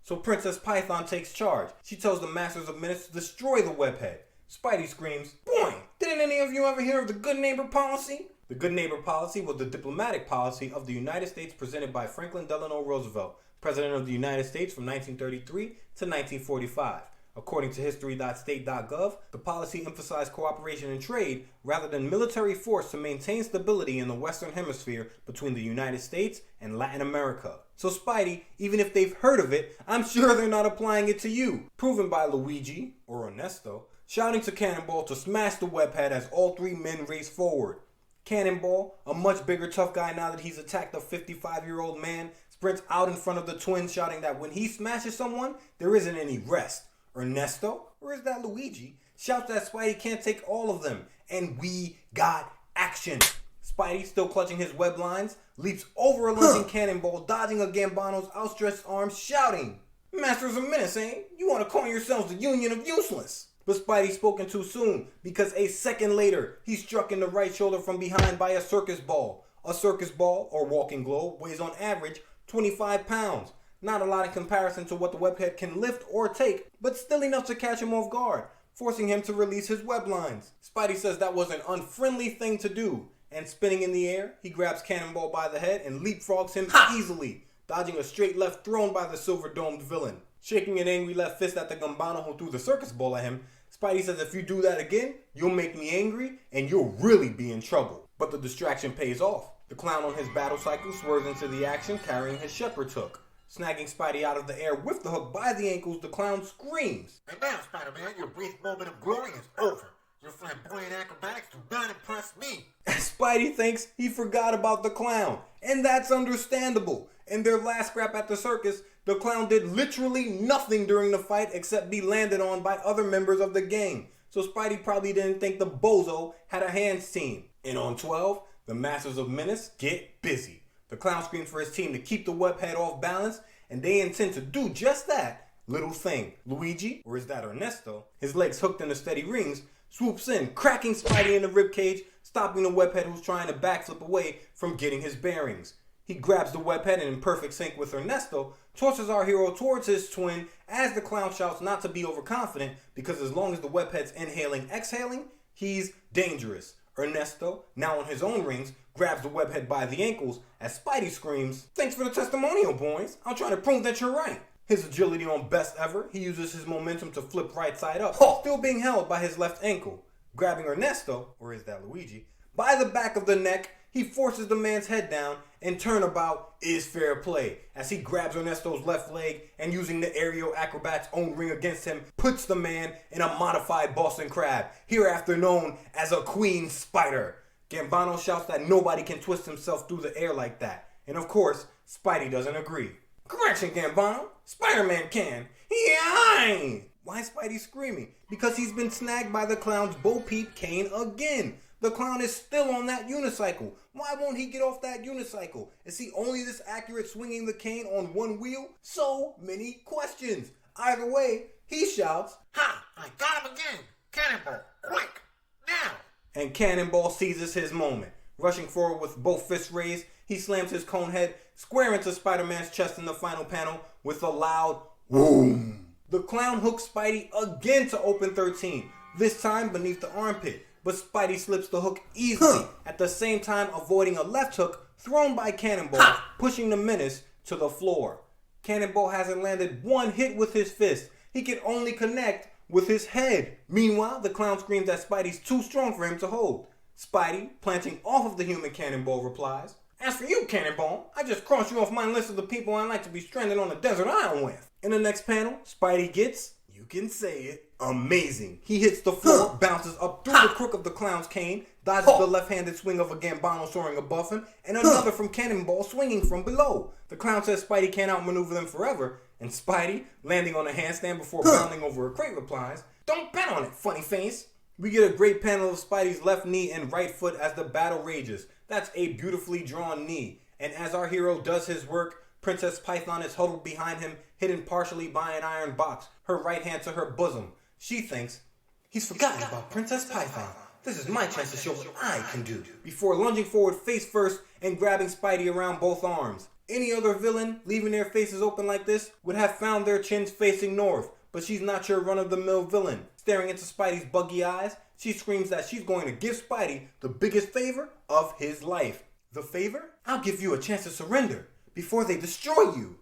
So Princess Python takes charge. She tells the Masters of Menace to destroy the webhead. Spidey screams, boing! Didn't any of you ever hear of the Good Neighbor Policy? The Good Neighbor Policy was the diplomatic policy of the United States presented by Franklin Delano Roosevelt, President of the United States from 1933 to 1945. According to history.state.gov, the policy emphasized cooperation in trade rather than military force to maintain stability in the Western Hemisphere between the United States and Latin America. So Spidey, even if they've heard of it, I'm sure they're not applying it to you. Proven by Luigi, or Ernesto, shouting to Cannonball to smash the webhead as all three men race forward. Cannonball, a much bigger tough guy now that he's attacked a 55-year-old man, sprints out in front of the twins shouting that when he smashes someone, there isn't any rest. Ernesto, or is that Luigi, shouts that Spidey can't take all of them, and we got action. Spidey, still clutching his web lines, leaps over a lunging Cannonball, dodging a Gambano's outstretched arms, shouting, Masters of Menace, eh? You want to call yourselves the Union of Useless? But Spidey spoken too soon, because a second later, he's struck in the right shoulder from behind by a circus ball. A circus ball, or walking globe, weighs on average 25 pounds. Not a lot in comparison to what the webhead can lift or take, but still enough to catch him off guard, forcing him to release his web lines. Spidey says that was an unfriendly thing to do, and spinning in the air, he grabs Cannonball by the head and leapfrogs him easily, dodging a straight left thrown by the silver-domed villain. Shaking an angry left fist at the Gambano who threw the circus ball at him, Spidey says if you do that again, you'll make me angry and you'll really be in trouble. But the distraction pays off. The clown on his battle cycle swerves into the action carrying his shepherd's hook. Snagging Spidey out of the air with the hook by the ankles, the clown screams. And now, Spider-Man, your brief moment of glory is over. Your flamboyant acrobatics do not impress me. Spidey thinks he forgot about the clown, and that's understandable. In their last scrap at the circus, the clown did literally nothing during the fight except be landed on by other members of the gang. So Spidey probably didn't think the bozo had a hands team. And on 12, the Masters of Menace get busy. The clown screams for his team to keep the webhead off balance, and they intend to do just that little thing. Luigi, or is that Ernesto, his legs hooked in the steady rings, swoops in, cracking Spidey in the ribcage, stopping the webhead who's trying to backflip away from getting his bearings. He grabs the webhead and in perfect sync with Ernesto, tosses our hero towards his twin as the clown shouts not to be overconfident because as long as the webhead's inhaling, exhaling, he's dangerous. Ernesto, now on his own rings, grabs the webhead by the ankles as Spidey screams, "Thanks for the testimonial, boys. I'm trying to prove that you're right." His agility on best ever, he uses his momentum to flip right side up, still being held by his left ankle. Grabbing Ernesto, or is that Luigi, by the back of the neck, he forces the man's head down, and turnabout is fair play as he grabs Ernesto's left leg and using the aerial acrobat's own ring against him, puts the man in a modified Boston Crab, hereafter known as a Queen Spider. Gambino shouts that nobody can twist himself through the air like that, and of course, Spidey doesn't agree. "Correction, Gambino. Spider-Man can." "Yay!" Why is Spidey screaming? Because he's been snagged by the clown's Bo-Peep cane again. The clown is still on that unicycle. Why won't he get off that unicycle? Is he only this accurate swinging the cane on one wheel? So many questions. Either way, he shouts, "Ha! I got him again! Cannonball! Quick! Now!" And Cannonball seizes his moment. Rushing forward with both fists raised, he slams his cone head square into Spider-Man's chest in the final panel with a loud boom. The clown hooks Spidey again to open 13, this time beneath the armpit. But Spidey slips the hook easily, at the same time avoiding a left hook thrown by Cannonball, pushing the menace to the floor. Cannonball hasn't landed one hit with his fist. He can only connect with his head. Meanwhile, the clown screams that Spidey's too strong for him to hold. Spidey, planting off of the human Cannonball, replies, "As for you, Cannonball, I just crossed you off my list of the people I'd like to be stranded on a desert island with." In the next panel, Spidey gets, you can say it, amazing. He hits the floor, bounces up through the crook of the clown's cane, dodges the left-handed swing of a Gambino soaring above him, and another from Cannonball swinging from below. The clown says Spidey can't outmaneuver them forever, and Spidey, landing on a handstand before bounding over a crate, replies, "Don't bet on it, funny face." We get a great panel of Spidey's left knee and right foot as the battle rages. That's a beautifully drawn knee. And as our hero does his work, Princess Python is huddled behind him, hidden partially by an iron box, her right hand to her bosom. She thinks, "He's forgotten about Princess Python. This is my chance to show what I can do." Before lunging forward face first and grabbing Spidey around both arms. Any other villain, leaving their faces open like this, would have found their chins facing north. But she's not your run-of-the-mill villain. Staring into Spidey's buggy eyes, she screams that she's going to give Spidey the biggest favor of his life. The favor? I'll give you a chance to surrender before they destroy you.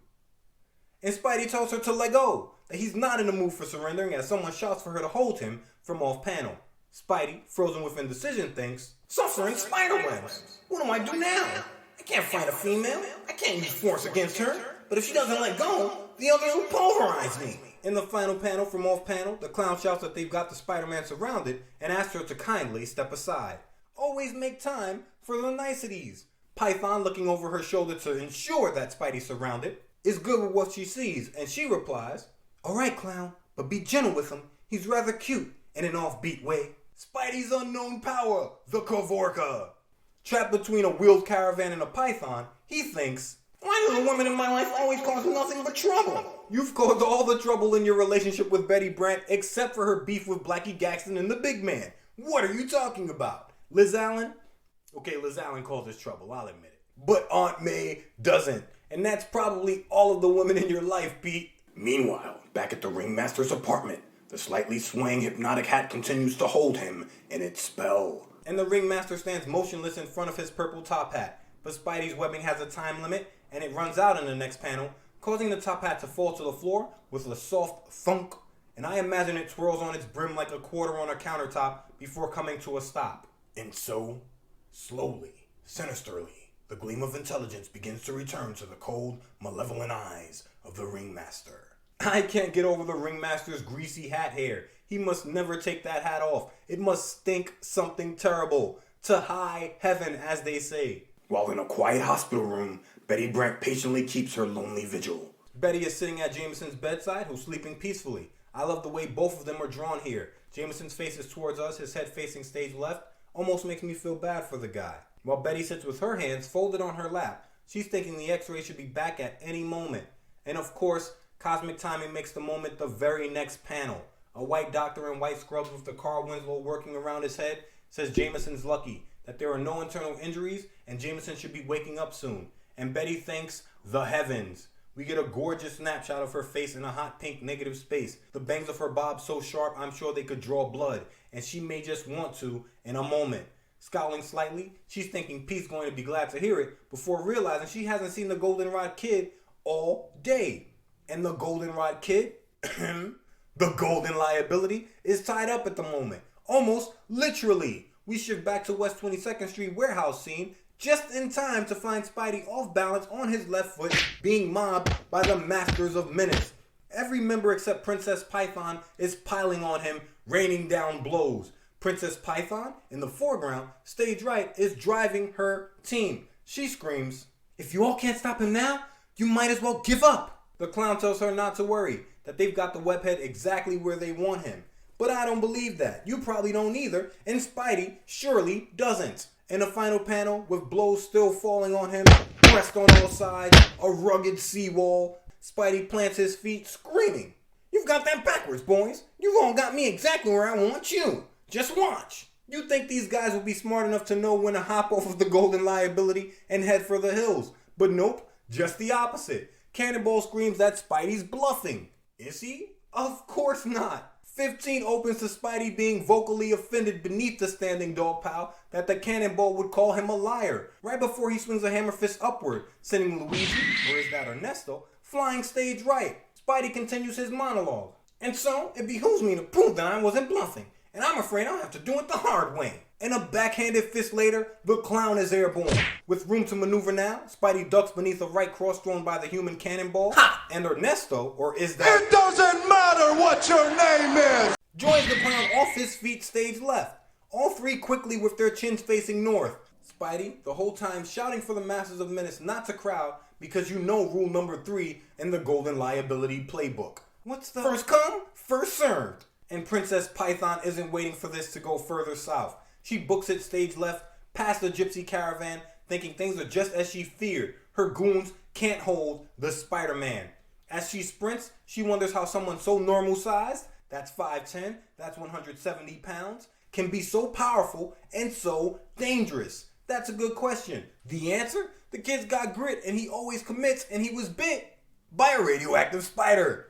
And Spidey tells her to let go, that he's not in the mood for surrendering as someone shouts for her to hold him from off panel. Spidey, frozen with indecision, thinks, "Suffering spiderwebs. What do I do now? I can't fight a female. I can't use force against her. But if she doesn't let go, the others will pulverize me." In the final panel from off panel, the clown shouts that they've got the Spider-Man surrounded and asks her to kindly step aside. Always make time for the niceties. Python, looking over her shoulder to ensure that Spidey's surrounded, is good with what she sees, and she replies, "All right, clown, but be gentle with him. He's rather cute in an offbeat way." Spidey's unknown power, the Kavorka. Trapped between a wheeled caravan and a python, he thinks, "Why do the women in my life always cause nothing but trouble?" You've caused all the trouble in your relationship with Betty Brant except for her beef with Blackie Gaxton and the big man. What are you talking about? Liz Allen? Okay, Liz Allen causes trouble, I'll admit it. But Aunt May doesn't. And that's probably all of the women in your life, Pete. Meanwhile, back at the Ringmaster's apartment, the slightly swaying hypnotic hat continues to hold him in its spell. And the Ringmaster stands motionless in front of his purple top hat. But Spidey's webbing has a time limit, and it runs out in the next panel, causing the top hat to fall to the floor with a soft thunk, and I imagine it twirls on its brim like a quarter on a countertop before coming to a stop. And so, slowly, sinisterly, the gleam of intelligence begins to return to the cold, malevolent eyes of the Ringmaster. I can't get over the Ringmaster's greasy hat hair. He must never take that hat off. It must stink something terrible. To high heaven, as they say. While in a quiet hospital room, Betty Brant patiently keeps her lonely vigil. Betty is sitting at Jameson's bedside, who's sleeping peacefully. I love the way both of them are drawn here. Jameson's face is towards us, his head facing stage left. Almost makes me feel bad for the guy. While Betty sits with her hands folded on her lap, She's thinking the x-ray should be back at any moment. And of course, cosmic timing makes the moment the very next panel. A white doctor in white scrubs with the Carl Winslow working around his head says Jameson's lucky, that there are no internal injuries, and Jameson should be waking up soon. And Betty thanks the heavens. We get a gorgeous snapshot of her face in a hot pink negative space. The bangs of her bob so sharp I'm sure they could draw blood, and she may just want to in a moment. Scowling slightly, she's thinking Pete's going to be glad to hear it before realizing she hasn't seen the Goldenrod Kid all day. And the Goldenrod Kid, the Golden Liability, is tied up at the moment. Almost literally. We shift back to West 22nd Street warehouse scene just in time to find Spidey off balance on his left foot being mobbed by the Masters of Menace. Every member except Princess Python is piling on him, raining down blows. Princess Python, in the foreground, stage right, is driving her team. She screams, "If you all can't stop him now, you might as well give up." The clown tells her not to worry, that they've got the webhead exactly where they want him. But I don't believe that. You probably don't either, and Spidey surely doesn't. In the final panel, with blows still falling on him, pressed on all sides, a rugged seawall, Spidey plants his feet, screaming, "You've got that backwards, boys. You've all got me exactly where I want you. Just watch." You'd think these guys would be smart enough to know when to hop off of the Golden Liability and head for the hills. But nope, just the opposite. Cannonball screams that Spidey's bluffing. Is he? Of course not. 15 opens to Spidey being vocally offended beneath the standing dog pile that the Cannonball would call him a liar, right before he swings a hammer fist upward, sending Luigi, or is that Ernesto, flying stage right. Spidey continues his monologue. "And so, it behooves me to prove that I wasn't bluffing, and I'm afraid I'll have to do it the hard way." And a backhanded fist later, the clown is airborne. With room to maneuver now, Spidey ducks beneath a right cross thrown by the human Cannonball. Ha! And Ernesto, or is that... It doesn't matter what your name is! Joins the clown off his feet stage left. All three quickly with their chins facing north. Spidey, the whole time shouting for the Masters of Menace not to crowd because you know rule number 3 in the Golden Liability playbook. What's the... First come, first served. And Princess Python isn't waiting for this to go further south. She books it stage left, past the gypsy caravan, thinking things are just as she feared. Her goons can't hold the Spider-Man. As she sprints, she wonders how someone so normal-sized, that's 5'10", that's 170 pounds, can be so powerful and so dangerous. That's a good question. The answer? The kid's got grit and he always commits, and he was bit by a radioactive spider.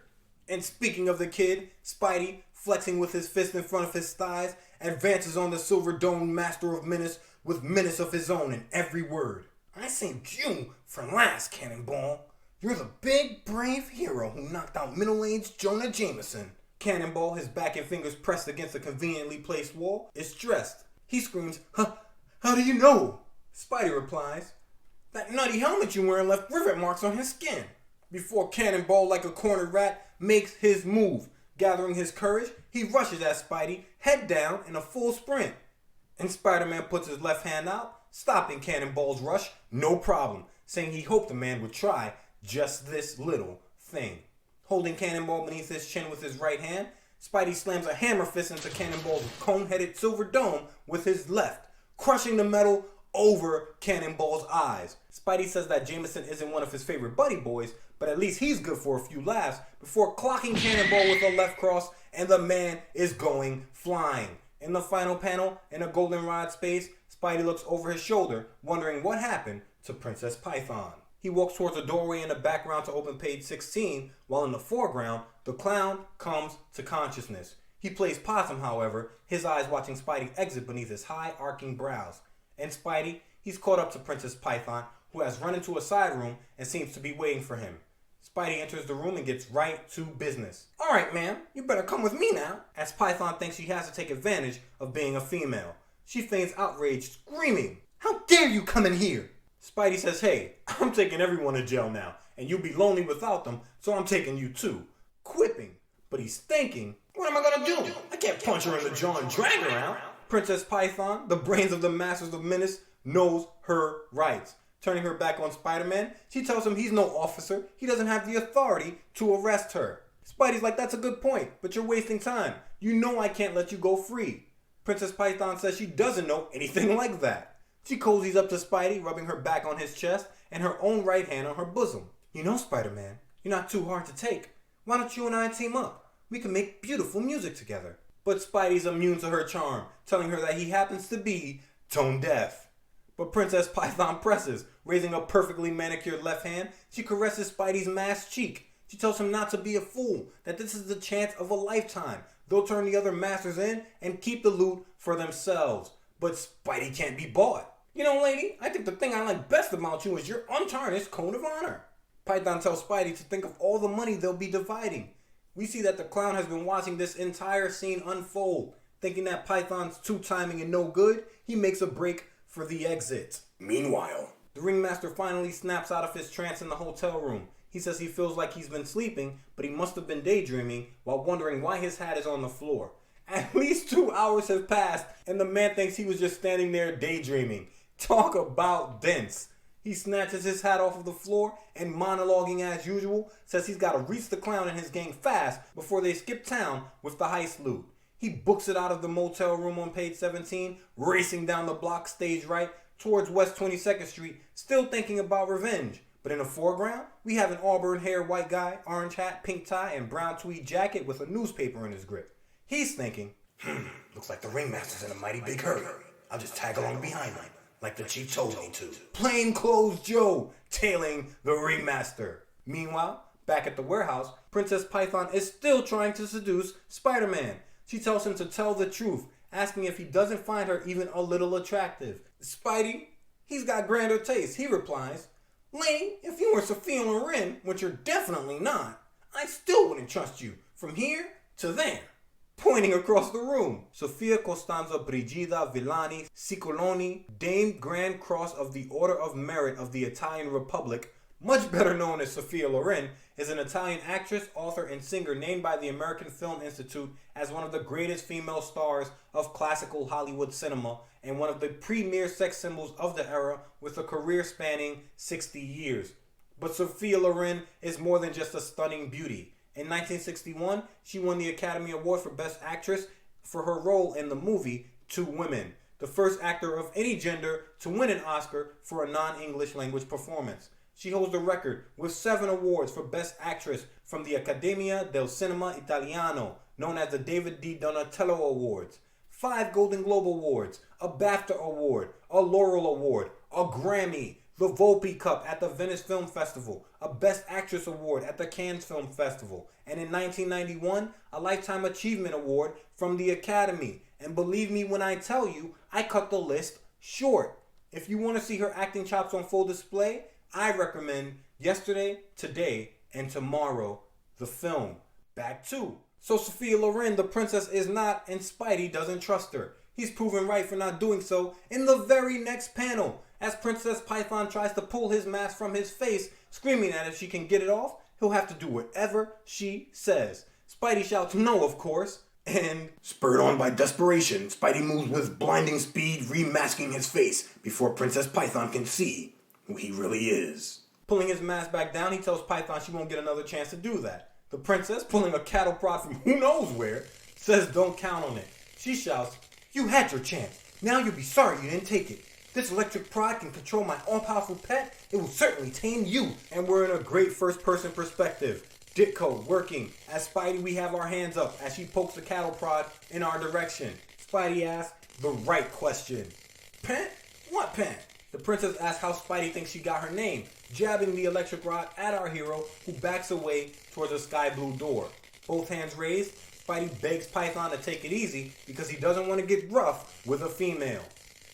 And speaking of the kid, Spidey, flexing with his fist in front of his thighs, advances on the silver-domed Master of Menace with menace of his own in every word. "I saved you from last, Cannonball. You're the big, brave hero who knocked out middle-aged Jonah Jameson." Cannonball, his back and fingers pressed against a conveniently placed wall, is dressed. He screams, How do you know?" Spidey replies, "That nutty helmet you're wearing left rivet marks on his skin." Before Cannonball, like a cornered rat, makes his move. Gathering his courage, he rushes at Spidey, head down, in a full sprint. And Spider-Man puts his left hand out, stopping Cannonball's rush, no problem, saying he hoped the man would try just this little thing. Holding Cannonball beneath his chin with his right hand, Spidey slams a hammer fist into Cannonball's cone-headed silver dome with his left, crushing the metal over Cannonball's eyes. Spidey says that Jameson isn't one of his favorite buddy boys, but at least he's good for a few laughs before clocking Cannonball with a left cross, and the man is going flying. In the final panel, in a goldenrod space, Spidey looks over his shoulder, wondering what happened to Princess Python. He walks towards a doorway in the background to open page 16, while in the foreground, the clown comes to consciousness. He plays possum, however, his eyes watching Spidey exit beneath his high arcing brows. And Spidey, he's caught up to Princess Python, who has run into a side room and seems to be waiting for him. Spidey enters the room and gets right to business. "Alright, ma'am, you better come with me now," as Python thinks she has to take advantage of being a female. She feigns outrage, screaming, "How dare you come in here?" Spidey says, "Hey, I'm taking everyone to jail now, and you'll be lonely without them, so I'm taking you too." Quipping, but he's thinking, what am I gonna do? I can't punch her in the jaw and drag her out. Princess Python, the brains of the Masters of Menace, knows her rights. Turning her back on Spider-Man, she tells him he's no officer, he doesn't have the authority to arrest her. Spidey's like, "That's a good point, but you're wasting time. You know I can't let you go free." Princess Python says she doesn't know anything like that. She cozies up to Spidey, rubbing her back on his chest and her own right hand on her bosom. You know, Spider-Man, you're not too hard to take. Why don't you and I team up? We can make beautiful music together. But Spidey's immune to her charm, telling her that he happens to be tone deaf. But Princess Python presses, raising a perfectly manicured left hand. She caresses Spidey's masked cheek. She tells him not to be a fool, that this is the chance of a lifetime. They'll turn the other masters in and keep the loot for themselves. But Spidey can't be bought. You know, lady, I think the thing I like best about you is your untarnished code of honor. Python tells Spidey to think of all the money they'll be dividing. We see that the clown has been watching this entire scene unfold. Thinking that Python's two-timing and no good, he makes a break for the exit. Meanwhile, the Ringmaster finally snaps out of his trance in the hotel room. He says he feels like he's been sleeping, but he must have been daydreaming while wondering why his hat is on the floor. At least 2 hours have passed, and the man thinks he was just standing there daydreaming. Talk about dense. He snatches his hat off of the floor and, monologuing as usual, says he's got to reach the clown and his gang fast before they skip town with the heist loot. He books it out of the motel room on page 17, racing down the block stage right towards West 22nd Street, still thinking about revenge. But in the foreground, we have an auburn-haired white guy, orange hat, pink tie, and brown tweed jacket with a newspaper in his grip. He's thinking, looks like the Ringmaster's in a mighty big hurry. I'll just tag along behind him, like the chief told me to. Plainclothes Joe, tailing the Ringmaster. Meanwhile, back at the warehouse, Princess Python is still trying to seduce Spider-Man. She tells him to tell the truth, asking if he doesn't find her even a little attractive. Spidey, he's got grander taste. He replies, Lady, if you were Sophia Loren, which you're definitely not, I still wouldn't trust you from here to there. Pointing across the room, Sofia Costanza Brigida Villani Ciccoloni, Dame Grand Cross of the Order of Merit of the Italian Republic, much better known as Sophia Loren, is an Italian actress, author, and singer named by the American Film Institute as one of the greatest female stars of classical Hollywood cinema and one of the premier sex symbols of the era with a career spanning 60 years. But Sophia Loren is more than just a stunning beauty. In 1961, she won the Academy Award for Best Actress for her role in the movie Two Women, the first actor of any gender to win an Oscar for a non-English language performance. She holds the record with 7 awards for Best Actress from the Accademia del Cinema Italiano, known as the David D. Donatello Awards, 5 Golden Globe Awards, a BAFTA Award, a Laurel Award, a Grammy, the Volpe Cup at the Venice Film Festival, a Best Actress Award at the Cannes Film Festival, and in 1991, a Lifetime Achievement Award from the Academy. And believe me when I tell you, I cut the list short. If you want to see her acting chops on full display, I recommend Yesterday, Today, and Tomorrow, the film. Back 2. So Sophia Loren, the princess, is not, and Spidey doesn't trust her. He's proven right for not doing so in the very next panel, as Princess Python tries to pull his mask from his face, screaming that if she can get it off, he'll have to do whatever she says. Spidey shouts no, of course, and... spurred on by desperation, Spidey moves with blinding speed, remasking his face before Princess Python can see who he really is. Pulling his mask back down, he tells Python she won't get another chance to do that. The princess, pulling a cattle prod from who knows where, says don't count on it. She shouts, you had your chance. Now you'll be sorry you didn't take it. This electric prod can control my all-powerful pet. It will certainly tame you. And we're in a great first-person perspective. Ditko working. As Spidey, we have our hands up as she pokes the cattle prod in our direction. Spidey asks the right question. Pet? What pet? The princess asks how Spidey thinks she got her name, jabbing the electric rod at our hero, who backs away towards a sky blue door. Both hands raised, Spidey begs Python to take it easy because he doesn't want to get rough with a female.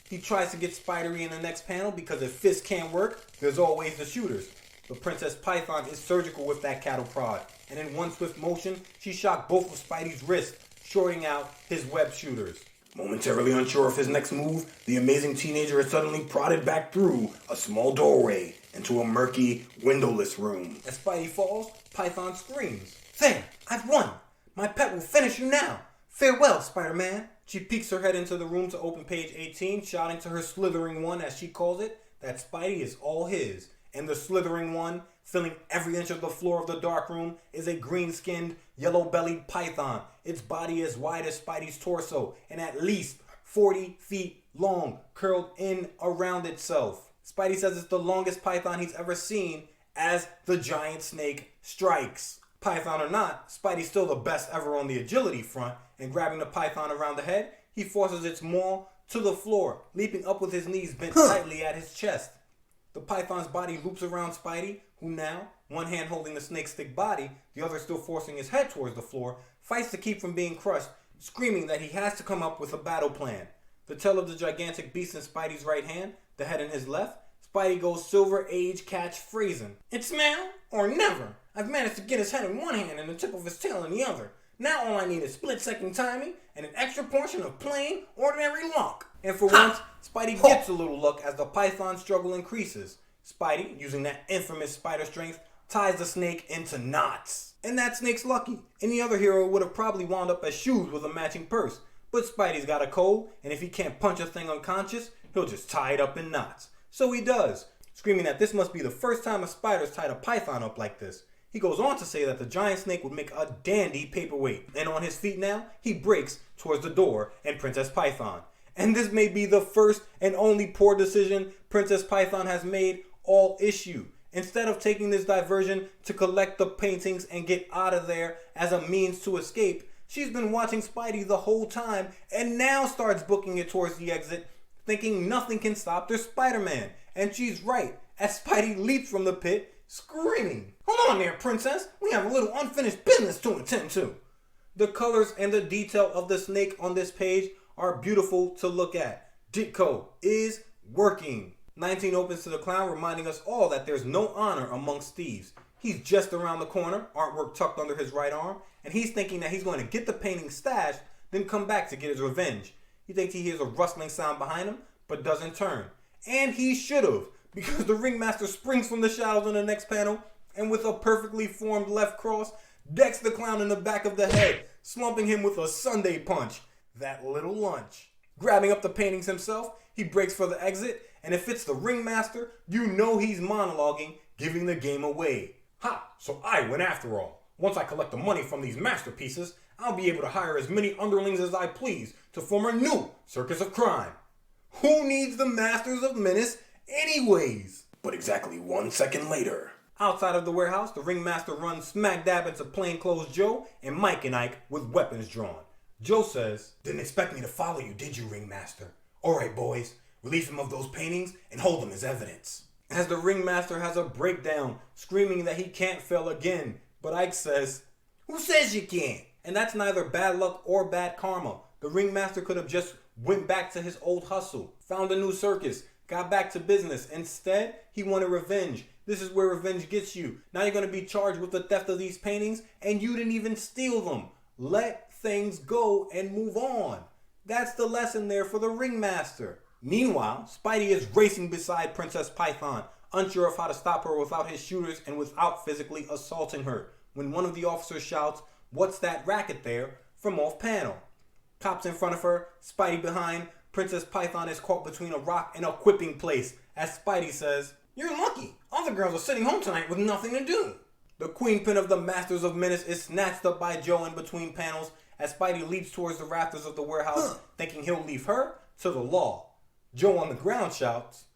He tries to get Spidery in the next panel because if fists can't work, there's always the shooters. But Princess Python is surgical with that cattle prod, and in one swift motion, she shocked both of Spidey's wrists, shorting out his web shooters. Momentarily unsure of his next move, the amazing teenager is suddenly prodded back through a small doorway into a murky, windowless room. As Spidey falls, Python screams, There! I've won! My pet will finish you now! Farewell, Spider-Man! She peeks her head into the room to open page 18, shouting to her slithering one, as she calls it, that Spidey is all his. And the slithering one, filling every inch of the floor of the dark room, is a green-skinned, yellow-bellied python, its body as wide as Spidey's torso, and at least 40 feet long, curled in around itself. Spidey says it's the longest python he's ever seen as the giant snake strikes. Python or not, Spidey's still the best ever on the agility front, and grabbing the python around the head, he forces its maw to the floor, leaping up with his knees bent tightly at his chest. The python's body loops around Spidey, who now, one hand holding the snake's thick body, the other still forcing his head towards the floor, fights to keep from being crushed, screaming that he has to come up with a battle plan. The tail of the gigantic beast in Spidey's right hand, the head in his left, Spidey goes Silver Age catch phrasing. It's now or never. I've managed to get his head in one hand and the tip of his tail in the other. Now all I need is split-second timing and an extra portion of plain, ordinary luck. And for once, Spidey gets a little luck as the python's struggle increases. Spidey, using that infamous spider strength, ties the snake into knots. And that snake's lucky. Any other hero would have probably wound up as shoes with a matching purse. But Spidey's got a code, and if he can't punch a thing unconscious, he'll just tie it up in knots. So he does, screaming that this must be the first time a spider's tied a python up like this. He goes on to say that the giant snake would make a dandy paperweight, and on his feet now, he breaks towards the door and Princess Python. And this may be the first and only poor decision Princess Python has made all issue. Instead of taking this diversion to collect the paintings and get out of there as a means to escape, she's been watching Spidey the whole time and now starts booking it towards the exit, thinking nothing can stop their Spider-Man. And she's right, as Spidey leaps from the pit, screaming, "Hold on there, princess, we have a little unfinished business to attend to." The colors and the detail of the snake on this page are beautiful to look at. Ditko is working. 19 opens to the clown, reminding us all that there's no honor amongst thieves. He's just around the corner, artwork tucked under his right arm, and he's thinking that he's going to get the painting stashed, then come back to get his revenge. He thinks he hears a rustling sound behind him, but doesn't turn. And he should have, because the Ringmaster springs from the shadows in the next panel, and with a perfectly formed left cross, decks the clown in the back of the head, slumping him with a Sunday punch. That little lunch. Grabbing up the paintings himself, he breaks for the exit, and if it's the Ringmaster, you know he's monologuing, giving the game away. Ha! So I win after all. Once I collect the money from these masterpieces, I'll be able to hire as many underlings as I please to form a new Circus of Crime. Who needs the Masters of Menace anyways? But exactly 1 second later, outside of the warehouse, the Ringmaster runs smack dab into plainclothes Joe and Mike and Ike with weapons drawn. Joe says, "Didn't expect me to follow you, did you, Ringmaster? Alright, boys, release him of those paintings and hold them as evidence." As the Ringmaster has a breakdown, screaming that he can't fail again. But Ike says, "Who says you can't?" And that's neither bad luck or bad karma. The Ringmaster could have just went back to his old hustle, found a new circus, got back to business. Instead, he wanted revenge. This is where revenge gets you. Now you're going to be charged with the theft of these paintings, and you didn't even steal them. Let things go and move on. That's the lesson there for the Ringmaster. Meanwhile, Spidey is racing beside Princess Python, unsure of how to stop her without his shooters and without physically assaulting her, when one of the officers shouts, "What's that racket there?" from off panel. Cops in front of her, Spidey behind. Princess Python is caught between a rock and a whipping place, as Spidey says, "You're lucky. All the girls are sitting home tonight with nothing to do." The queenpin of the Masters of Menace is snatched up by Joe in between panels as Spidey leaps towards the rafters of the warehouse, thinking he'll leave her to the law. Joe on the ground shouts,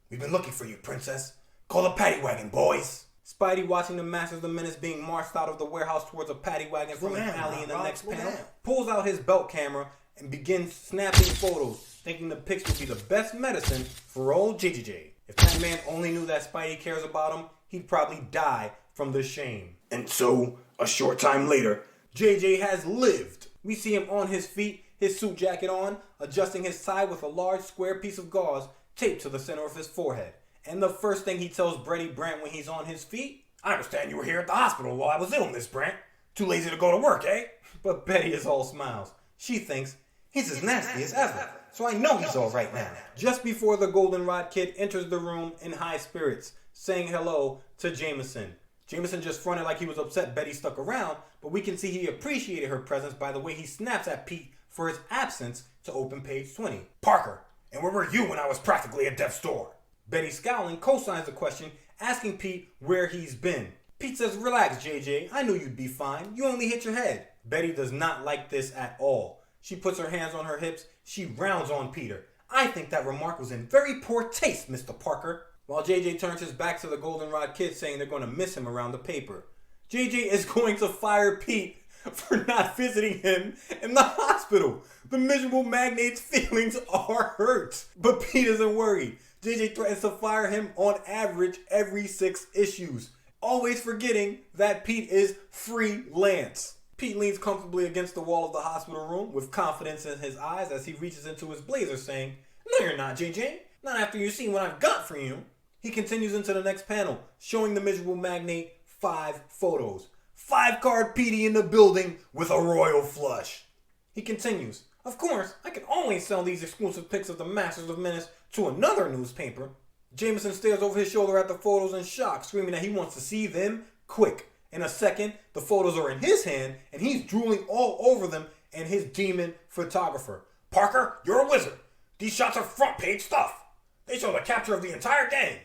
"We've been looking for you, princess. Call the paddy wagon, boys." Spidey, watching the Masters of the Menace being marched out of the warehouse towards a paddy wagon from an alley in the next panel, pulls out his belt camera and begins snapping photos, thinking the pics will be the best medicine for old JJJ. If that man only knew that Spidey cares about him, he'd probably die from the shame. And so, a short time later, JJ has lived. We see him on his feet, his suit jacket on, adjusting his tie with a large square piece of gauze taped to the center of his forehead. And the first thing he tells Betty Brant when he's on his feet, "I understand you were here at the hospital while I was ill, Miss Brant. Too lazy to go to work, eh?" But Betty is all smiles. She thinks, "He's as nasty as ever, so I know he's all right now." Just before the Goldenrod Kid enters the room in high spirits, saying hello to Jameson. Jameson just fronted like he was upset Betty stuck around, but we can see he appreciated her presence by the way he snaps at Pete for his absence to open page 20. "Parker, and where were you when I was practically at death's door?" Betty, scowling, co-signs the question, asking Pete where he's been. Pete says, "Relax, JJ. I knew you'd be fine. You only hit your head." Betty does not like this at all. She puts her hands on her hips. She rounds on Peter. I think that remark was in very poor taste, Mr. Parker. While JJ turns his back to the Goldenrod kids, saying they're going to miss him around the paper. JJ is going to fire Pete for not visiting him in the hospital. The miserable magnate's feelings are hurt. But Pete isn't worried. JJ threatens to fire him on average every 6 issues. Always forgetting that Pete is freelance. Pete leans comfortably against the wall of the hospital room with confidence in his eyes as he reaches into his blazer saying, "No, you're not, JJ. Not after you've seen what I've got for you." He continues into the next panel, showing the miserable magnate 5 photos. 5-card Petey in the building with a royal flush. He continues, "Of course, I can always sell these exclusive pics of the Masters of Menace to another newspaper." Jameson stares over his shoulder at the photos in shock, screaming that he wants to see them quick. In a second, the photos are in his hand, and he's drooling all over them and his demon photographer. "Parker, you're a wizard. These shots are front-page stuff. They show the capture of the entire gang.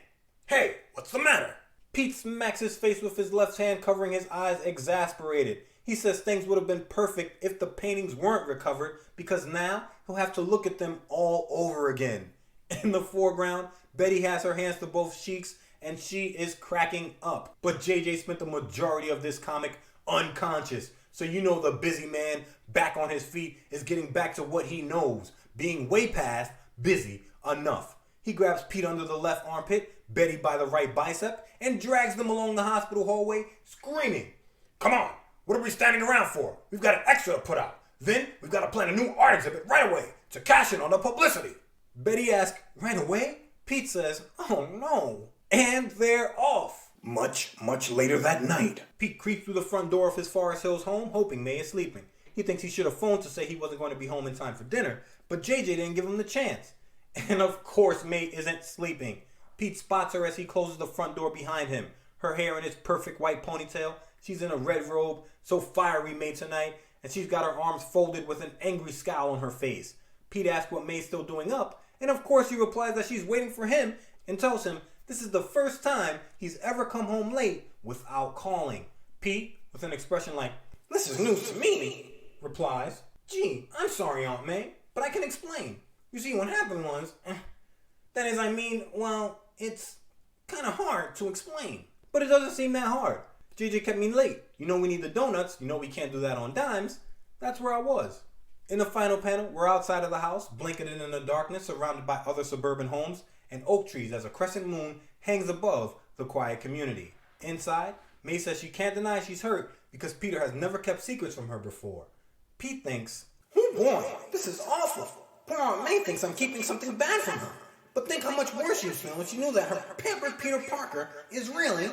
Hey, what's the matter?" Pete smacks his face with his left hand, covering his eyes, exasperated. He says things would have been perfect if the paintings weren't recovered, because now he'll have to look at them all over again. In the foreground, Betty has her hands to both cheeks, and she is cracking up. But JJ spent the majority of this comic unconscious, so you know the busy man back on his feet is getting back to what he knows, being way past busy enough. He grabs Pete under the left armpit, Betty by the right bicep, and drags them along the hospital hallway, screaming, "Come on, what are we standing around for? We've got an extra to put out. Then we've got to plan a new art exhibit right away to cash in on the publicity." Betty asks, "Right away?" Pete says, "Oh no." And they're off. Much later that night. Pete creeps through the front door of his Forest Hills home, hoping May is sleeping. He thinks he should have phoned to say he wasn't going to be home in time for dinner, but JJ didn't give him the chance. And of course May isn't sleeping. Pete spots her as he closes the front door behind him. Her hair in its perfect white ponytail. She's in a red robe, so fiery May tonight, and she's got her arms folded with an angry scowl on her face. Pete asks what May's still doing up, and of course he replies that she's waiting for him and tells him this is the first time he's ever come home late without calling. Pete, with an expression like, "This is news to me," replies, "Gee, I'm sorry, Aunt May, but I can explain. You see, what happened was, it's kind of hard to explain. But it doesn't seem that hard. JJ kept me late. You know we need the donuts. You know we can't do that on dimes." That's where I was. In the final panel, we're outside of the house, blanketed in the darkness, surrounded by other suburban homes and oak trees as a crescent moon hangs above the quiet community. Inside, May says she can't deny she's hurt because Peter has never kept secrets from her before. Pete thinks, "Oh boy, this is awful. Poor Aunt May thinks I'm keeping something bad from her. But think how much worse she'd feel when she knew that her pampered Peter Parker is really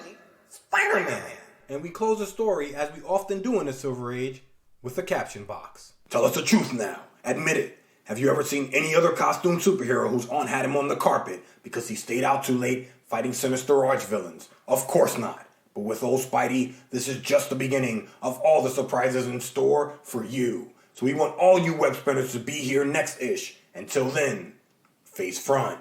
Spider-Man." And we close the story, as we often do in the Silver Age, with a caption box. Tell us the truth now. Admit it. Have you ever seen any other costume superhero whose aunt had him on the carpet because he stayed out too late fighting sinister arch-villains? Of course not. But with old Spidey, this is just the beginning of all the surprises in store for you. So we want all you web spinners to be here next ish. Until then, face front.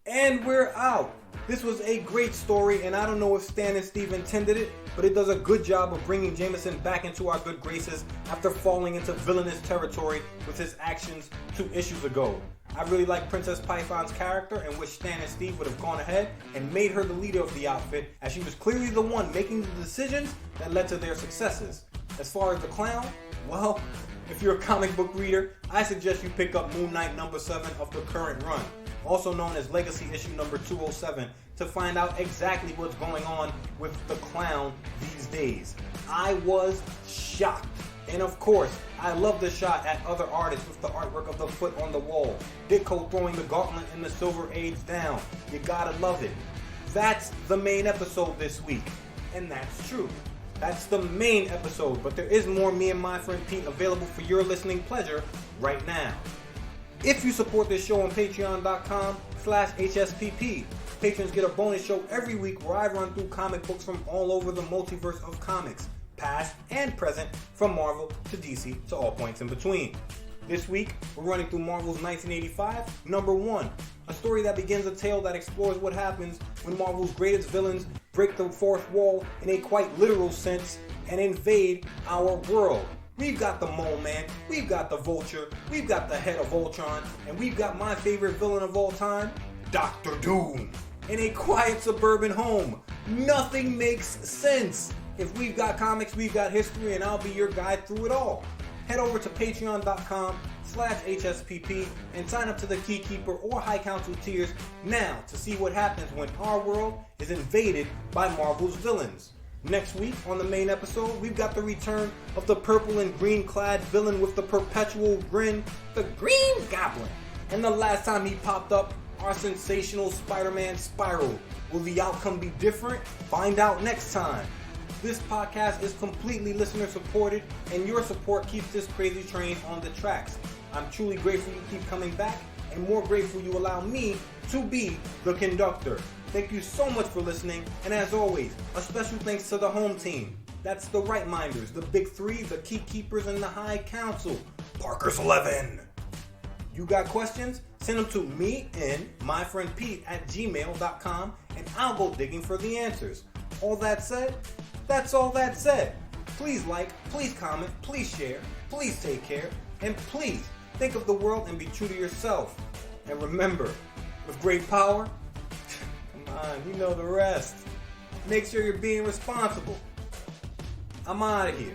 And we're out. This was a great story, and I don't know if Stan and Steve intended it, but it does a good job of bringing Jameson back into our good graces after falling into villainous territory with his actions 2 issues ago. I really like Princess Python's character and wish Stan and Steve would have gone ahead and made her the leader of the outfit, as she was clearly the one making the decisions that led to their successes. As far as the clown, well, if you're a comic book reader, I suggest you pick up Moon Knight number 7 of the current run, also known as Legacy issue number 207, to find out exactly what's going on with the clown these days. I was shocked. And of course, I love the shot at other artists with the artwork of the foot on the wall. Ditko throwing the gauntlet in the Silver Age down. You gotta love it. That's the main episode this week. And that's true. That's the main episode, but there is more Me and My Friend Pete available for your listening pleasure right now. If you support this show on patreon.com/HSPP, patrons get a bonus show every week where I run through comic books from all over the multiverse of comics, past and present, from Marvel to DC to all points in between. This week, we're running through Marvel's 1985, number 1, a story that begins a tale that explores what happens when Marvel's greatest villains break the fourth wall in a quite literal sense and invade our world. We've got the Mole Man, we've got the Vulture, we've got the Head of Ultron, and we've got my favorite villain of all time, Dr. Doom. In a quiet suburban home, nothing makes sense. If we've got comics, we've got history, and I'll be your guide through it all. Head over to patreon.com/HSPP and sign up to the Keykeeper or High Council tiers now to see what happens when our world is invaded by Marvel's villains. Next week on the main episode, we've got the return of the purple and green clad villain with the perpetual grin, the Green Goblin. And the last time he popped up, our sensational Spider-Man Spiral. Will the outcome be different? Find out next time. This podcast is completely listener supported, and your support keeps this crazy train on the tracks. I'm truly grateful you keep coming back, and more grateful you allow me to be the conductor. Thank you so much for listening, and as always, a special thanks to the home team. That's the Right Minders, the Big Three, the Key Keepers, and the High Council. Parker's 11. You got questions? Send them to me and myfriendpete@gmail.com, and I'll go digging for the answers. All that said, that's all that said. Please like, please comment, please share, please take care, and please think of the world and be true to yourself. And remember, with great power, come on, you know the rest. Make sure you're being responsible. I'm out of here.